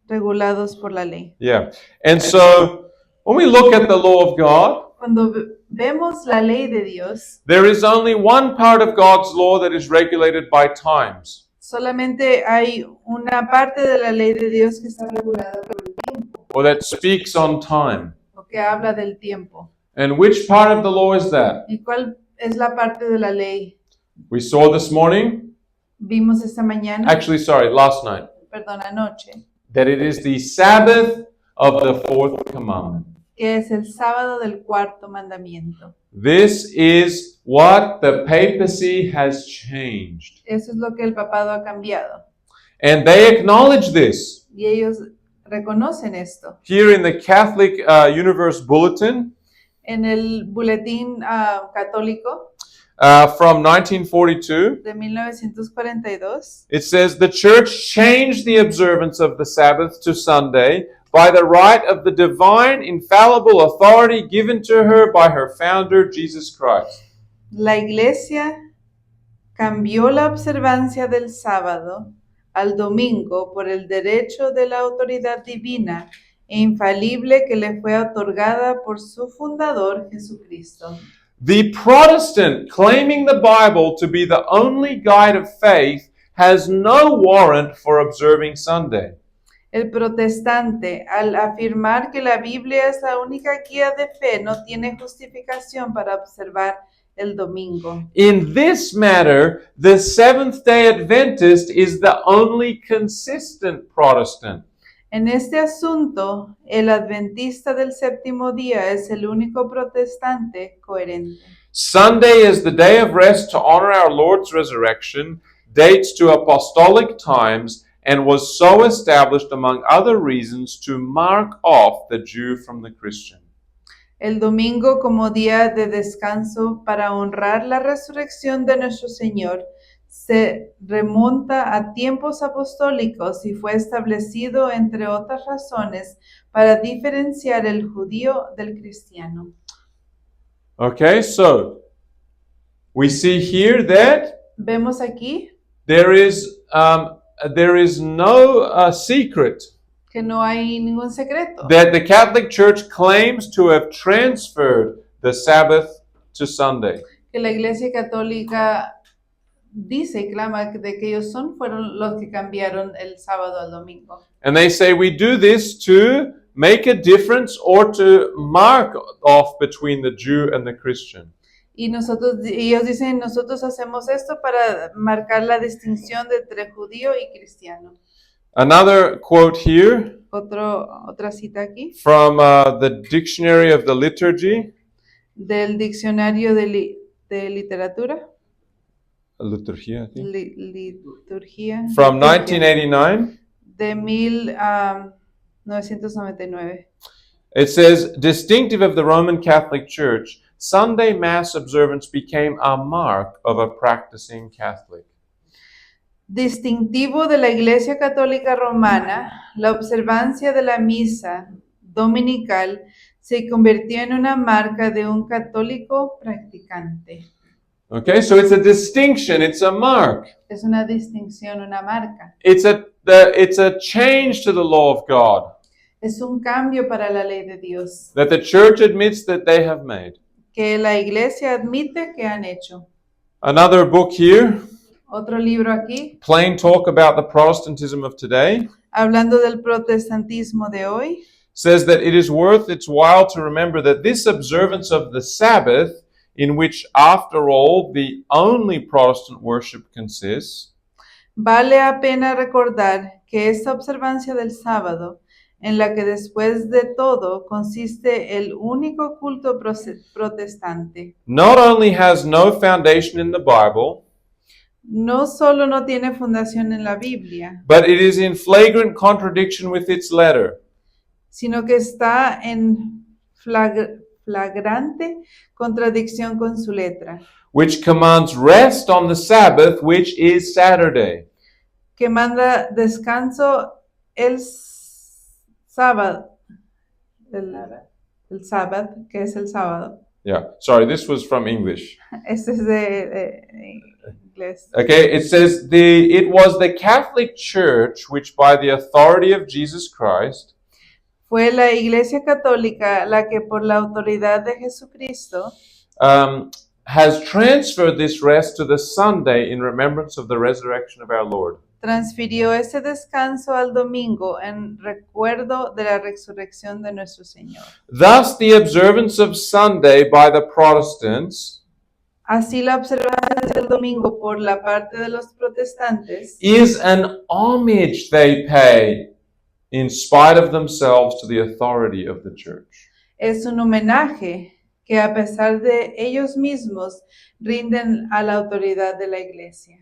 regulados por la ley. Yeah. And so when we look at the law of God, Cuando vemos la ley de Dios, there is only one part of God's law that is regulated by times. solamente hay una parte de la ley de Dios que está regulada por el tiempo, Or that speaks on time. o que habla del tiempo. And which part of the law is that? ¿Y cuál es la parte de la ley? We saw this morning, Vimos esta mañana, last night, perdón, anoche, that it is the Sabbath of the fourth commandment. que es el sábado del cuarto mandamiento. This is what the papacy has changed. Eso es lo que el papado ha cambiado. And they acknowledge this. Y ellos reconocen esto. Here in the Catholic Universe Bulletin En el boletín católico from 1942, de 1942, it says, the church changed the observance of the Sabbath to Sunday by the right of the divine, infallible authority given to her by her founder, Jesus Christ. la Iglesia cambió la observancia del sábado al domingo por el derecho de la autoridad divina e infalible que le fue otorgada por su fundador, Jesucristo. The Protestant, claiming the Bible to be the only guide of faith, has no warrant for observing Sunday. El protestante, al afirmar que la Biblia es la única guía de fe, no tiene justificación para observar el domingo. In this matter, the Seventh-day Adventist is the only consistent Protestant. En este asunto, el adventista del séptimo día es el único protestante coherente. Sunday is the day of rest to honor our Lord's resurrection, dates to apostolic times, and was so established, among other reasons, to mark off the Jew from the Christian. El domingo como día de descanso para honrar la resurrección de nuestro Señor se remonta a tiempos apostólicos y fue establecido, entre otras razones, para diferenciar el judío del cristiano. Okay, so we see here that Vemos aquí there is no secret que no hay ningún secreto, that the Catholic Church claims to have transferred the Sabbath to Sunday. que la Iglesia Católica dice y clama de que ellos fueron los que cambiaron el sábado al domingo. And they say we do this to make a difference or to mark off between the Jew and the Christian. Y ellos dicen, nosotros hacemos esto para marcar la distinción entre judío y cristiano. Another quote here Otra cita aquí, from the Dictionary of the Liturgy. del diccionario de literatura, Liturgia, I think. liturgia, From 1989. de 1999. It says, distinctive of the Roman Catholic Church, Sunday Mass observance became a mark of a practicing Catholic. Distintivo de la Iglesia Católica Romana, la observancia de la misa dominical se convirtió en una marca de un católico practicante. Okay, so it's a distinction, it's a mark. Es una distinción, una marca. It's a change to the law of God Es un cambio para la ley de Dios that the church admits that they have made. que la Iglesia admite que han hecho. Another book here, Otro libro aquí, Plain Talk About the Protestantism of Today, hablando del protestantismo de hoy, says that it is worth its while to remember that this observance of the Sabbath, in which, after all, the only Protestant worship consists, vale a pena recordar que esta observancia del sábado, en la que después de todo consiste el único culto protestante, not only has no foundation in the Bible, no solo no tiene fundación en la Biblia, but it is in flagrant contradiction with its letter. sino que está en flagrante contradicción con su letra, Which commands rest on the Sabbath, which is Saturday. que manda descanso el sábado, el sábado, que es el sábado. Yeah, sorry, this was from English. Este es de inglés. Okay, it says, it was the Catholic Church which, by the authority of Jesus Christ, Fue la Iglesia Católica la que por la autoridad de Jesucristo has transferred this rest to the Sunday in remembrance of the resurrection of our Lord. transfirió ese descanso al domingo en recuerdo de la resurrección de nuestro Señor. Thus, the observance of Sunday by the Protestants Así la observancia del domingo por la parte de los protestantes is an homage they pay in spite of themselves to the authority of the church. es un homenaje que a pesar de ellos mismos rinden a la autoridad de la Iglesia.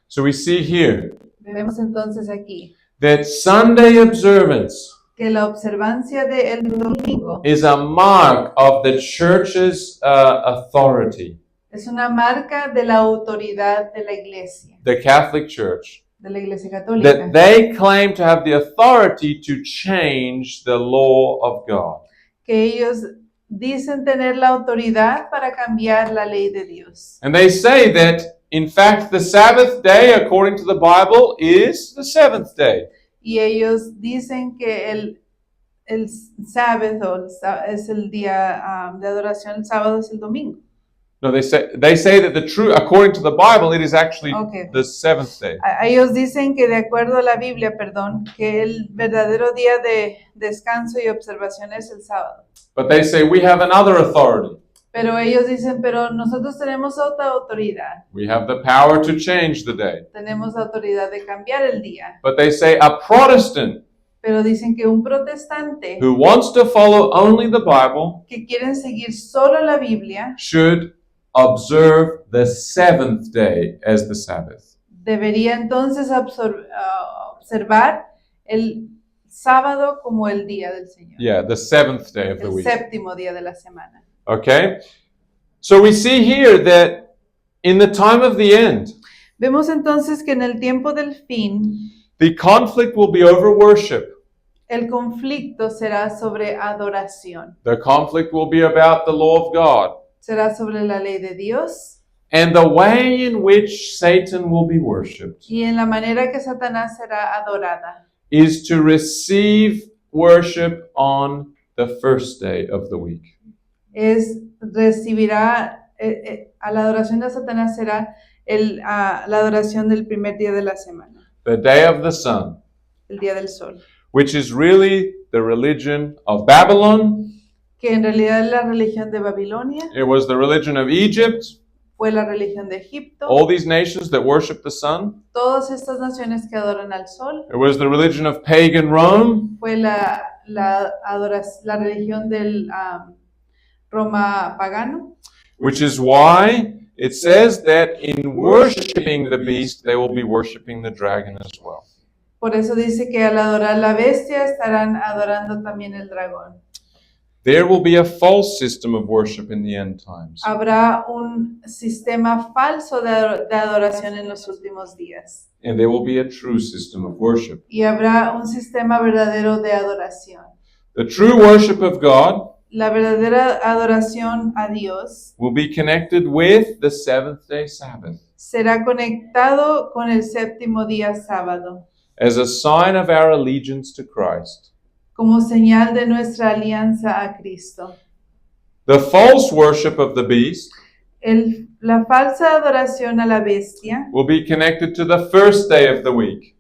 So we see here Vemos entonces aquí that Sunday observance que la observancia del domingo is a mark of the church's authority, es una marca de la autoridad de la Iglesia, the Catholic Church, de la Iglesia Católica, that they claim to have the authority to change the law of God. que ellos dicen tener la autoridad para cambiar la ley de Dios. And they say that, in fact, the Sabbath day, according to the Bible, is the seventh day. Y ellos dicen que el sábado es el día de adoración, el sábado es el domingo. No, they say that the true, according to the Bible, it is actually Okay. the seventh day. Ellos dicen que de acuerdo a la Biblia, que el verdadero día de descanso y observación es el sábado. But they say we have another authority. Pero ellos dicen, pero nosotros tenemos otra autoridad. We have the power to change the day. Tenemos autoridad de cambiar el día. But they say a Protestant Pero dicen que un protestante who wants to follow only the Bible que quieren seguir solo la Biblia should observe the seventh day as the Sabbath. debería entonces observar el sábado como el día del Señor. Yeah, the seventh day of the El week. séptimo día de la semana. Okay? So we see here that in the time of the end, Vemos entonces que en el tiempo del fin, the conflict will be over worship. el conflicto será sobre adoración. The conflict will be about the law of God Será sobre la ley de Dios and the way in which Satan will be worshipped y en la manera que Satanás será adorada. is to receive worship on the first day of the week. Recibirá a la adoración de Satanás será la adoración del primer día de la semana, The day of the sun, el día del sol, which is really the religion of Babylon. que en realidad es la religión de Babilonia, It was the religion of Egypt. fue la religión de Egipto, All these nations that worship the sun. todas estas naciones que adoran al sol, It was the religion of pagan Rome. fue la religión del Roma pagano, Which is why it says that in worshiping the beast, they will be worshiping the dragon as well. por eso dice que al adorar la bestia estarán adorando también el dragón. There will be a false system of worship in the end times. Habrá un sistema falso de adoración en los últimos días. And there will be a true system of worship. Y habrá un sistema verdadero de adoración. The true worship of God La verdadera adoración a Dios will be connected with the seventh day Sabbath será conectado con el séptimo día sábado, as a sign of our allegiance to Christ. como señal de nuestra alianza a Cristo. The false worship of the beast La falsa adoración a la bestia will be connected to the first day of the week,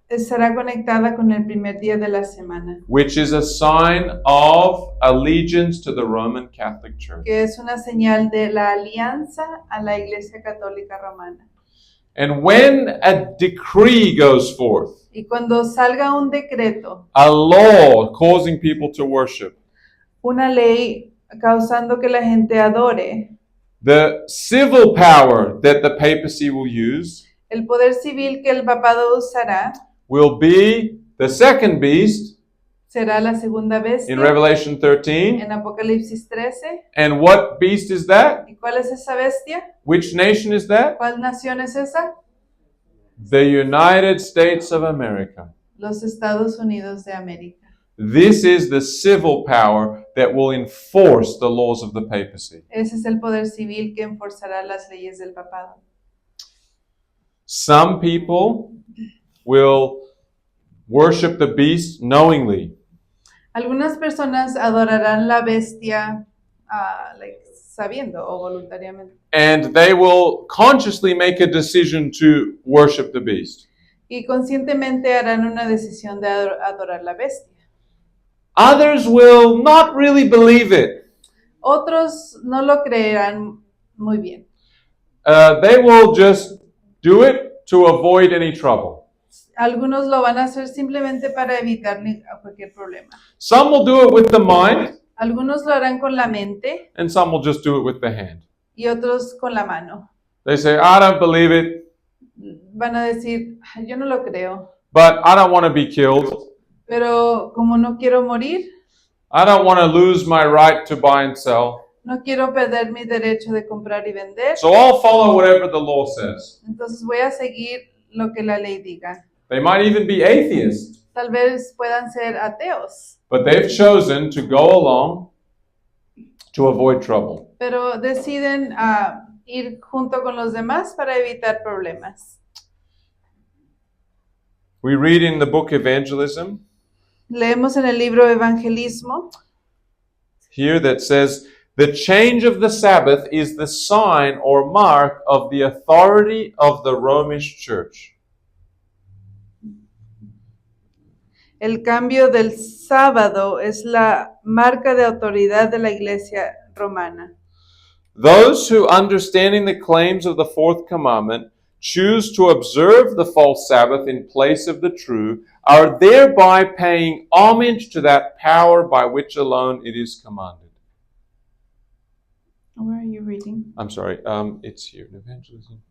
estará conectada con el primer día de la semana, which is a sign of allegiance to the Roman Catholic Church. que es una señal de la alianza a la Iglesia Católica Romana. And when a decree goes forth, Y cuando salga un decreto, a law causing people to worship, una ley causando que la gente adore, the civil power that the papacy will use el poder civil que el papado usará will be the second beast será la segunda in bestia Revelation 13. en Apocalipsis 13. And what beast is that? ¿Y cuál es esa bestia? Which nation is that? ¿Cuál nación es esa? The United States of America. Los Estados Unidos de América. This is the civil power that will enforce the laws of the papacy. Ese es el poder civil que enforzará las leyes del papado. Some people will worship the beast knowingly. Algunas personas adorarán la bestia sabiendo o voluntariamente. And they will consciously make a decision to worship the beast. Y conscientemente harán una decisión de adorar la bestia. Others will not really believe it. Otros no lo creerán muy bien. They will just do it to avoid any trouble. Algunos lo van a hacer simplemente para evitar cualquier problema. Some will do it with the mind, Algunos lo harán con la mente and some will just do it with the hand. y otros con la mano. They say, I don't believe it, Van a decir, "Ay, yo no lo creo, but I don't want to be killed. pero como no quiero morir, I don't want to lose my right to buy and sell. no quiero perder mi derecho de comprar y vender, So I'll follow whatever the law says. entonces voy a seguir lo que la ley diga." They might even be atheists, Tal vez puedan ser ateos, but they've chosen to go along to avoid trouble. pero deciden ir junto con los demás para evitar problemas. We read in the book Evangelism Leemos en el libro Evangelismo here that says, the change of the Sabbath is the sign or mark of the authority of the Romish Church. el cambio del sábado es la marca de autoridad de la Iglesia romana. Those who, understanding the claims of the fourth commandment, choose to observe the false Sabbath in place of the true, are thereby paying homage to that power by which alone it is commanded. Where are you reading? I'm sorry, it's here in Evangelism.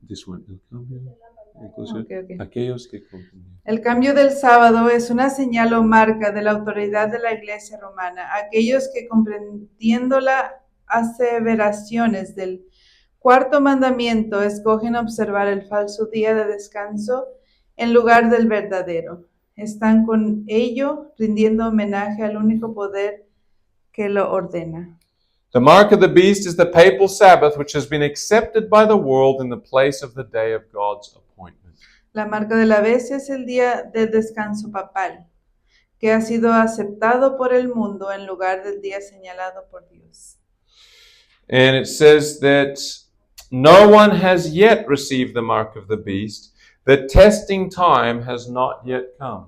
This one. Okay. Aquellos que confundían. El cambio del sábado es una señal o marca de la autoridad de la Iglesia romana. Aquellos que comprendiendo las aseveraciones del cuarto mandamiento escogen observar el falso día de descanso en lugar del verdadero. Están con ello rindiendo homenaje al único poder que lo ordena. The mark of the beast is the papal Sabbath, which has been accepted by the world in the place of the day of God's appointment. La marca de la bestia es el día del descanso papal, que ha sido aceptado por el mundo en lugar del día señalado por Dios. And it says that no one has yet received the mark of the beast. The testing time has not yet come.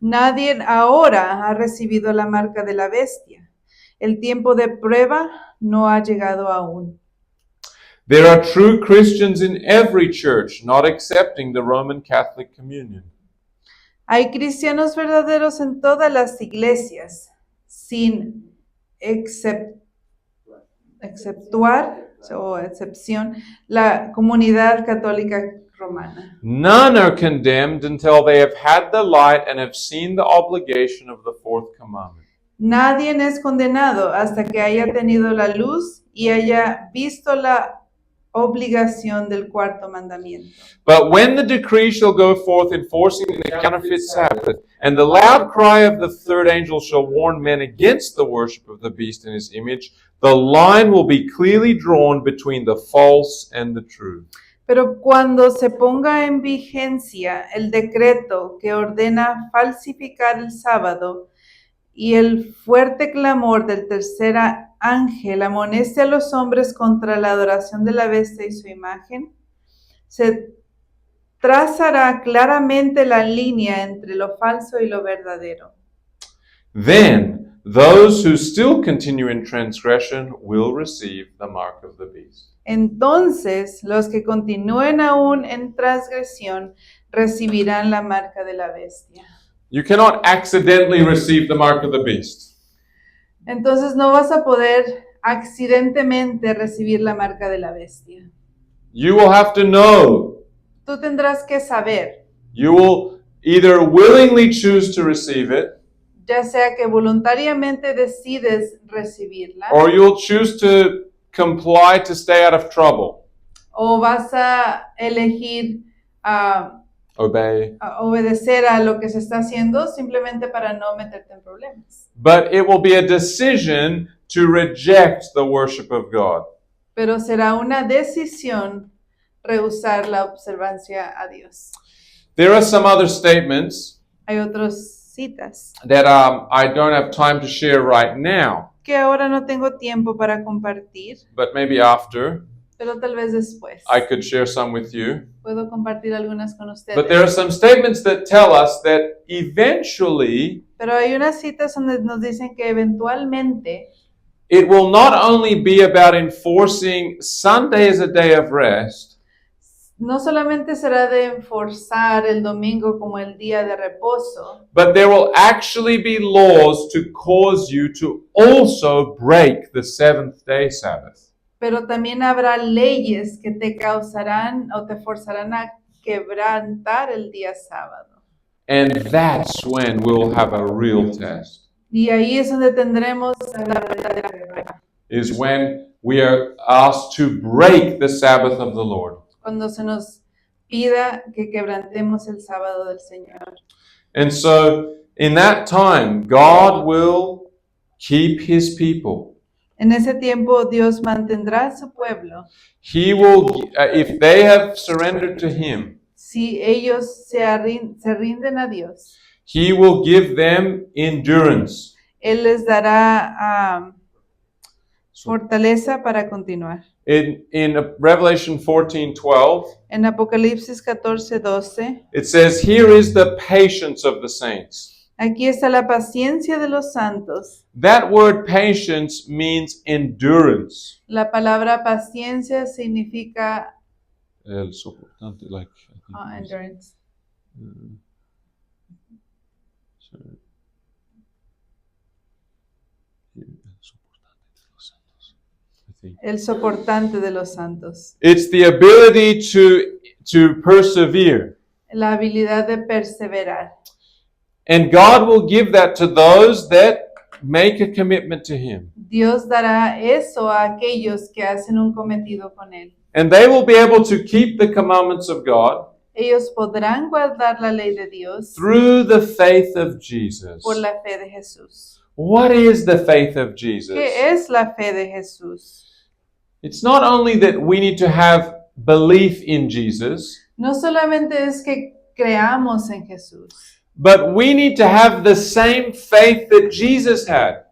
Nadie ahora ha recibido la marca de la bestia. El tiempo de prueba no ha llegado aún. There are true Christians in every church, not accepting the Roman Catholic communion. Hay cristianos verdaderos en todas las iglesias, sin excepción la comunidad católica romana. None are condemned until they have had the light and have seen the obligation of the fourth commandment. Nadie es condenado hasta que haya tenido la luz y haya visto la obligación del cuarto mandamiento. But when the decree shall go forth enforcing the counterfeit Sabbath, and the loud cry of the third angel shall warn men against the worship of the beast and his image, the line will be clearly drawn between the false and the true. Pero cuando se ponga en vigencia el decreto que ordena falsificar el sábado y el fuerte clamor del tercer ángel amoneste a los hombres contra la adoración de la bestia y su imagen, se trazará claramente la línea entre lo falso y lo verdadero. Then those who still continue in transgression will receive the mark of the beast. Entonces, los que continúen aún en transgresión recibirán la marca de la bestia. You cannot accidentally receive the mark of the beast. Entonces no vas a poder accidentalmente recibir la marca de la bestia. You will have to know. Tú tendrás que saber, You will either willingly choose to receive it, ya sea que voluntariamente decides recibirla, or you'll choose to comply to stay out of trouble. o vas a elegir Obey. obedecer a lo que se está haciendo simplemente para no meterte en problemas. But it will be a decision to reject the worship of God. Pero será una decisión rehusar la observancia a Dios. There are some other statements Hay otras citas that I don't have time to share right now, que ahora no tengo tiempo para compartir, but maybe after pero tal vez después I could share some with you. puedo compartir algunas con ustedes. But there are some statements that tell us that eventually Pero hay unas citas donde nos dicen que eventualmente it will not only be about enforcing Sunday as a day of rest, no solamente será de enforzar el domingo como el día de reposo, but there will actually be laws to cause you to also break the seventh day Sabbath. pero también habrá leyes que te causarán o te forzarán a quebrantar el día sábado. And that's when we'll have a real test, Y ahí es donde tendremos la verdadera prueba, is when we are asked to break the Sabbath of the Lord. cuando se nos pida que quebrantemos el sábado del Señor. And so in that time, God will keep his people. En ese tiempo Dios mantendrá a su pueblo He will, if they have surrendered to him, si ellos se rinden a Dios. he will give them endurance. Él les dará fortaleza para continuar. In Revelation 14:12, En Apocalipsis 14:12, it says, "Here is the patience of the saints." aquí está la paciencia de los santos. That word patience means endurance. La palabra paciencia significa El soportante, like, I think it's- endurance. sorry. El soportante de los santos, I think. El soportante de los santos. It's the ability to persevere. La habilidad de perseverar. And God will give that to those that make a commitment to him. Dios dará eso a aquellos que hacen un cometido con Él. And they will be able to keep the commandments of God Ellos podrán guardar la ley de Dios through the faith of Jesus. por la fe de Jesús. What is the faith of Jesus? ¿Qué es la fe de Jesús? It's not only that we need to have belief in Jesus, No solamente es que creamos en Jesús, but we need to have the same faith that Jesus had.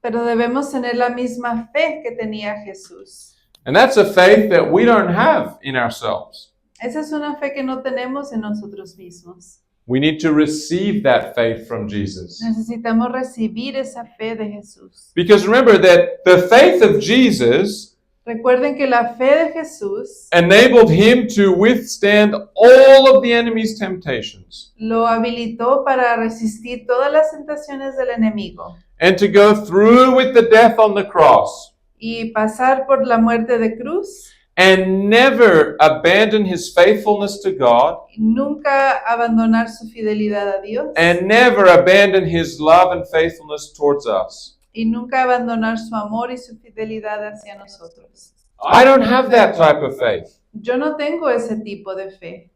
pero debemos tener la misma fe que tenía Jesús. And that's a faith that we don't have in ourselves. Esa es una fe que no tenemos en nosotros mismos. We need to receive that faith from Jesus. Necesitamos recibir esa fe de Jesús. Because remember that the faith of Jesus Recuerden que la fe de Jesús enabled him to withstand all of the enemy's temptations lo habilitó para resistir todas las tentaciones del enemigo and to go through with the death on the cross y pasar por la muerte de cruz and never abandon his faithfulness to God, nunca abandonar su fidelidad a Dios and never abandon his love and faithfulness towards us. y nunca abandonar su amor y su fidelidad hacia nosotros. I don't have that type of faith. Yo no tengo ese tipo de fe,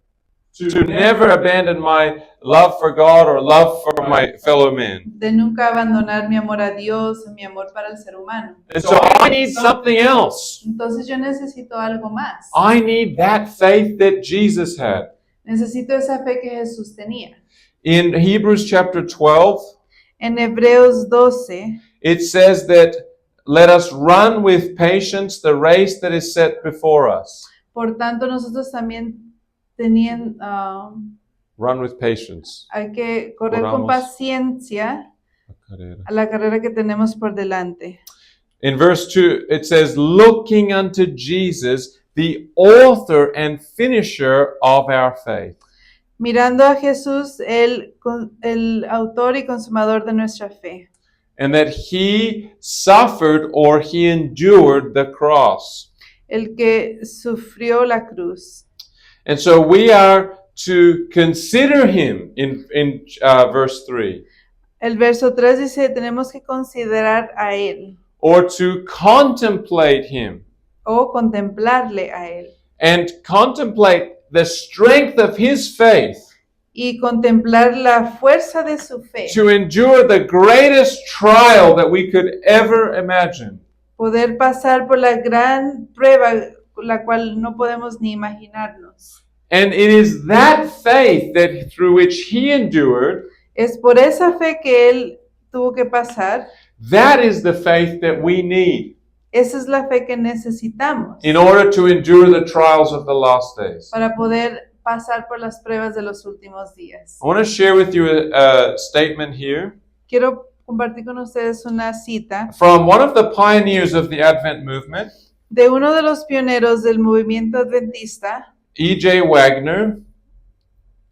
To never abandon my love for God or love for my fellow men. de nunca abandonar mi amor a Dios, mi amor para el ser humano. And so I need something else. Entonces yo necesito algo más. I need that faith that Jesus had. Necesito esa fe que Jesús tenía. In Hebrews chapter 12, En Hebreos 12 it says that let us run with patience the race that is set before us. Por tanto, nosotros también tenían, Run with patience. hay que correr con Corramos. paciencia a la carrera que tenemos por delante. In verse 2, it says, looking unto Jesus, the author and finisher of our faith. Mirando a Jesús, el autor y consumador de nuestra fe. And that he suffered or he endured the cross. El que sufrió la cruz. And so we are to consider him in verse 3. El verso 3 dice, tenemos que considerar a él Or to contemplate him. o contemplarle a él. And contemplate the strength of his faith Y contemplar la fuerza de su fe. to endure the greatest trial that we could ever imagine. Poder pasar por la gran prueba, la cual no podemos ni imaginarnos. And it is that faith that through which he endured, Es por esa fe que él tuvo que pasar. that is the faith that we need Esa es la fe que necesitamos in order to endure the trials of the last days. para poder pasar por las pruebas de los últimos días. I want to share with you a statement here Quiero compartir con ustedes una cita from one of the pioneers of the Advent movement, de uno de los pioneros del movimiento adventista, E.J. Wagner,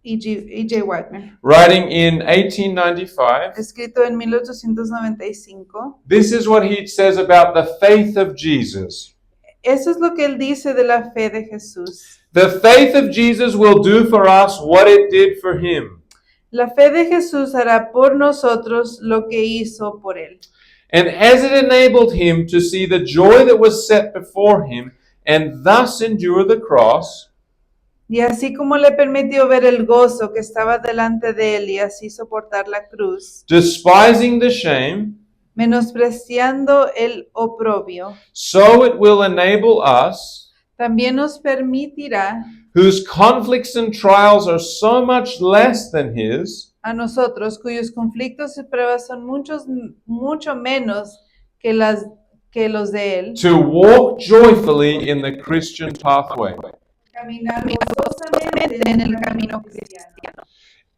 E.J. Wagner, writing in 1895. escrito en 1895. This is what he says about the faith of Jesus. Eso es lo que él dice de la fe de Jesús. The faith of Jesus will do for us what it did for him. La fe de Jesús hará por nosotros lo que hizo por él. And as it enabled him to see the joy that was set before him and thus endure the cross, Y así como le permitió ver el gozo que estaba delante de él y así soportar la cruz, despising the shame, menospreciando el oprobio, so it will enable us, también nos permitirá whose conflicts and trials are so much less than his, a nosotros cuyos conflictos y pruebas son mucho menos que los de él, to walk joyfully in the Christian pathway. caminar gozosamente en el camino cristiano.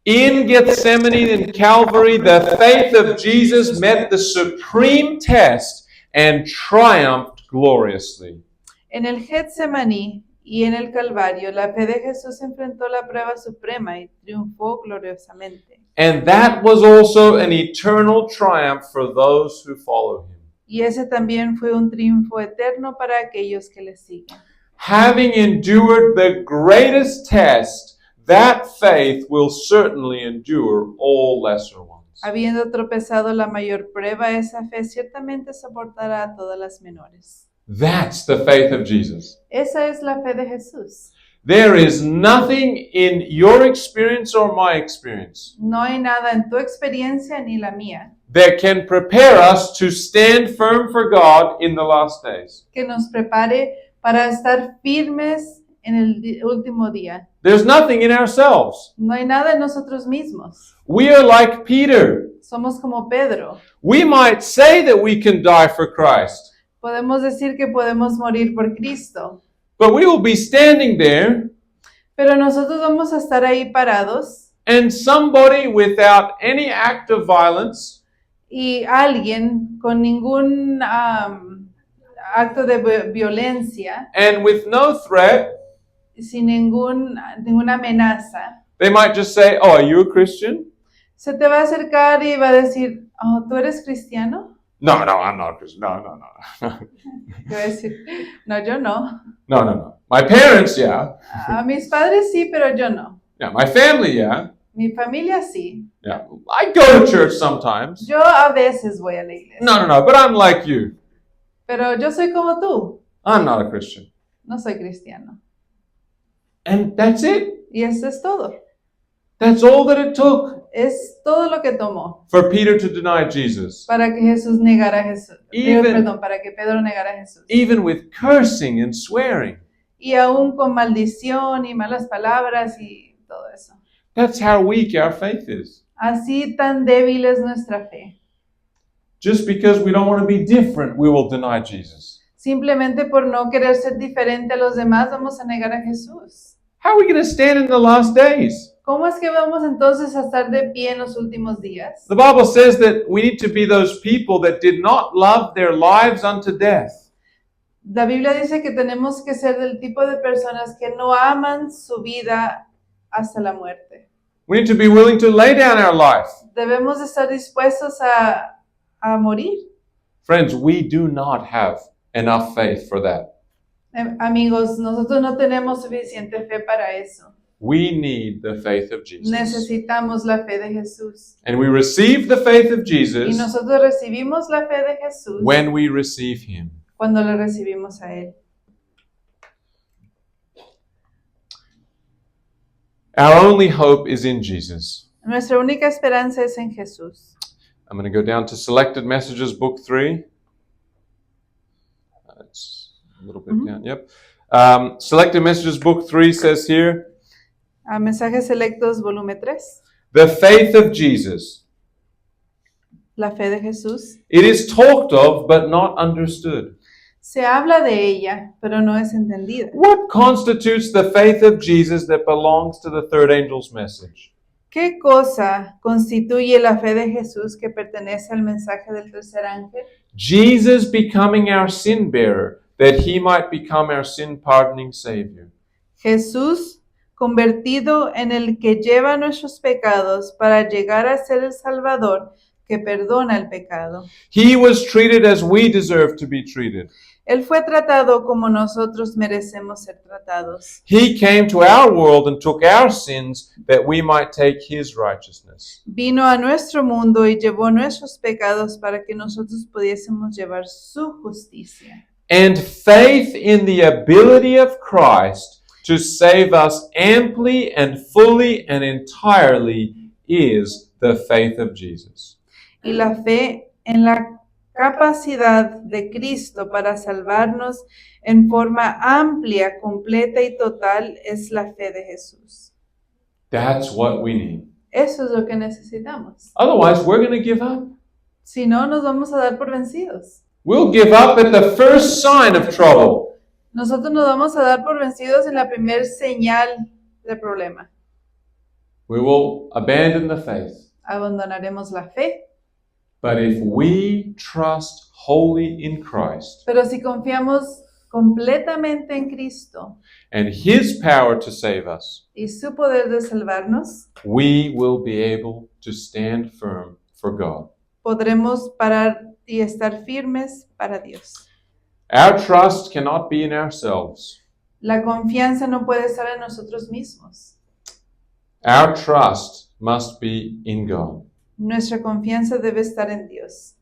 In Gethsemane and Calvary, the faith of Jesus met the supreme test and triumphed gloriously. En el Getsemaní y en el Calvario, la fe de Jesús enfrentó la prueba suprema y triunfó gloriosamente. And that was also an eternal triumph for those who follow him. Y ese también fue un triunfo eterno para aquellos que le siguen. Having endured the greatest test, that faith will certainly endure all lesser ones. Habiendo tropezado la mayor prueba, esa fe ciertamente soportará todas las menores. That's the faith of Jesus. Esa es la fe de Jesús. There is nothing in your experience or my experience No hay nada en tu experiencia ni la mía that can prepare us to stand firm for God in the last days. que nos prepare para estar firmes en el último día. There's nothing in ourselves. No hay nada en nosotros mismos. We are like Peter. Somos como Pedro. We might say that we can die for Christ, Podemos decir que podemos morir por Cristo, but we will be standing there pero nosotros vamos a estar ahí parados and somebody without any act of violence y alguien con ningún acto de violencia, and with no threat, sin ninguna amenaza, they might just say, "Oh, are you a Christian?" se te va a acercar y va a decir, oh, ¿tú eres cristiano? No, I'm not a Christian. No. Te voy a decir, no, yo no. No. My parents, yeah. A mis padres sí, pero yo no. Yeah, my family, yeah. Mi familia sí. Yeah. I go to church sometimes. Yo a veces voy a la iglesia. No, but I'm like you. Pero yo soy como tú. I'm not a Christian. No soy cristiano. And that's it. Y eso es todo. That's all that it took Es todo lo que tomó for Peter to deny Jesus. para que Jesús negara a Jesús. Even- Para que Pedro negara a Jesús. Even with cursing and swearing. Y aún con maldición y malas palabras y todo eso. That's how weak our faith is. Así tan débil es nuestra fe. Just because we don't want to be different, we will deny Jesus. Simplemente por no querer ser diferente a los demás, vamos a negar a Jesús. How are we going to stand in the last days? ¿Cómo es que vamos entonces a estar de pie en los últimos días? The Bible says that we need to be those people that did not love their lives unto death. La Biblia dice que tenemos que ser del tipo de personas que no aman su vida hasta la muerte. We need to be willing to lay down our life. Debemos estar dispuestos a morir. Friends, we do not have enough faith for that. Amigos, nosotros no tenemos suficiente fe para eso. We need the faith of Jesus. Necesitamos la fe de Jesús. And we receive the faith of Y Jesus nosotros recibimos la fe de Jesús when we receive Him. cuando le recibimos a Él. Our only hope is in Jesus. Nuestra única esperanza es en Jesús. I'm going to go down to Selected Messages, Book 3. It's a little bit down, yep. Selected Messages, Book 3 says here, A Mensajes Selectos, volumen 3. the faith of Jesus. La fe de Jesús. It is talked of, but not understood. Se habla de ella, pero no es entendida. What constitutes the faith of Jesus that belongs to the third angel's message? ¿Qué cosa constituye la fe de Jesús que pertenece al mensaje del tercer ángel? Jesus becoming our sin bearer, that He might become our sin pardoning Savior. Jesús convertido en el que lleva nuestros pecados para llegar a ser el Salvador que perdona el pecado. He was treated as we deserve to be treated. Él fue tratado como nosotros merecemos ser tratados. He came to our world and took our sins that we might take His righteousness. Vino a nuestro mundo y llevó nuestros pecados para que nosotros pudiésemos llevar su justicia. And faith in the ability of Christ to save us amply and fully and entirely is the faith of Jesus. Y la fe en la capacidad de Cristo para salvarnos en forma amplia, completa y total es la fe de Jesús. That's what we need. Eso es lo que necesitamos. Otherwise, we're going to give up. Si no, nos vamos a dar por vencidos. We'll give up at the first sign of trouble. Nosotros nos vamos a dar por vencidos en la primer señal de problema. We will abandon the faith. Abandonaremos la fe. But if we trust wholly in Christ Pero si confiamos completamente en Cristo and His power to save us, y su poder de salvarnos, we will be able to stand firm for God. podremos parar y estar firmes para Dios. Our trust cannot be in ourselves. La confianza no puede estar en nosotros mismos. Our trust must be in God. Nuestra confianza debe estar en Dios.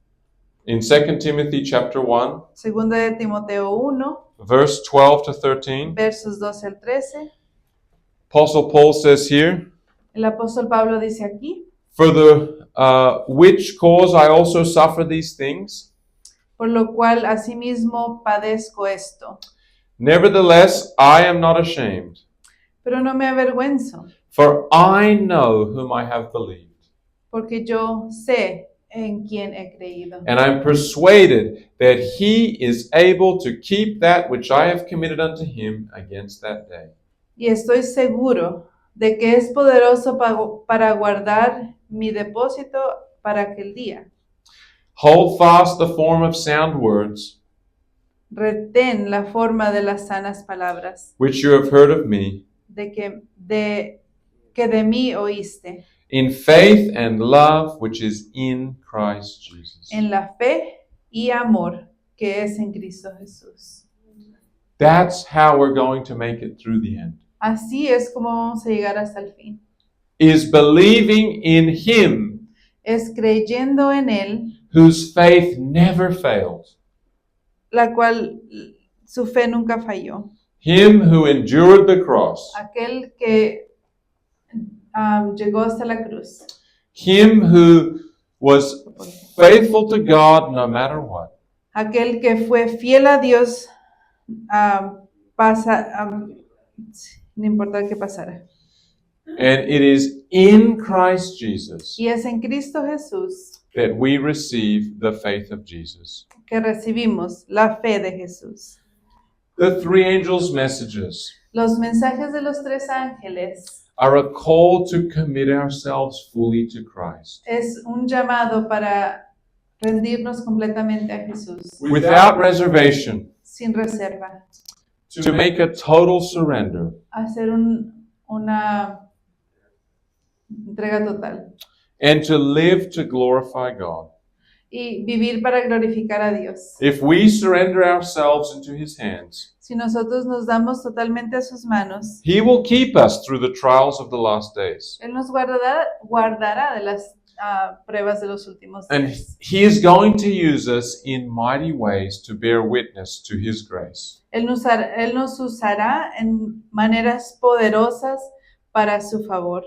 In 2 Timothy chapter 1, Segunda de Timoteo 1, verse 12 to 13, versos 12 al 13. Apostle Paul says here, El apóstol Pablo dice aquí, for the which cause I also suffer these things. por lo cual asimismo padezco esto. Nevertheless, I am not ashamed, Pero no me avergüenzo, for I know whom I have believed. porque yo sé en quién he creído. And I'm persuaded that He is able to keep that which I have committed unto Him against that day. Y estoy seguro de que es poderoso para guardar mi depósito para aquel día. Hold fast the form of sound words, Retén la forma de las sanas palabras which you have heard of me, que de mí oíste, in faith and love which is in Christ Jesus. en la fe y amor que es en Cristo Jesús. That's how we're going to make it through the end. Así es como vamos a llegar hasta el fin. Is believing in Him Es creyendo en Él, whose faith never failed. la cual su fe nunca falló. Him who endured the cross. Aquel que llegó hasta la cruz. Him who was faithful to God no matter what. Aquel que fue fiel a Dios, no importa qué pasara. And it is in Christ Jesus Y es en Cristo Jesús that we receive the faith of Jesus. que recibimos la fe de Jesús. The three angels' messages Los mensajes de los tres ángeles are a call to commit ourselves fully to Christ. es un llamado para rendirnos completamente a Jesús, Without reservation, sin reserva, to make a total surrender, hacer una entrega total and to live to glorify God. y vivir para glorificar a Dios. If we surrender ourselves into His hands, Si nosotros nos damos totalmente a sus manos, He will keep us through the trials of the last days. Él nos guardará de las pruebas de los últimos And días. He is going to use us in mighty ways to bear witness to His grace. Él nos usará en maneras poderosas para su favor.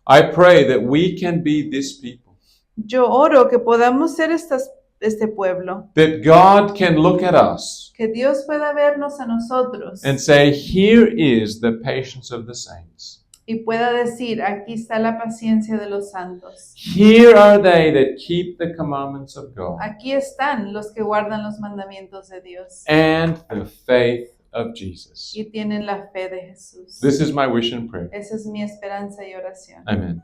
I pray that we can be this people, Yo oro que podamos ser este pueblo, that God can look at us que Dios pueda vernos a nosotros and say, here is the patience of the saints. y pueda decir, aquí está la paciencia de los santos. Here are they that keep the commandments of God Aquí están los que guardan los mandamientos de Dios and the faith of Jesus. y tienen la fe de Jesús. This is my wish and prayer. Esa es mi esperanza y oración. Amen.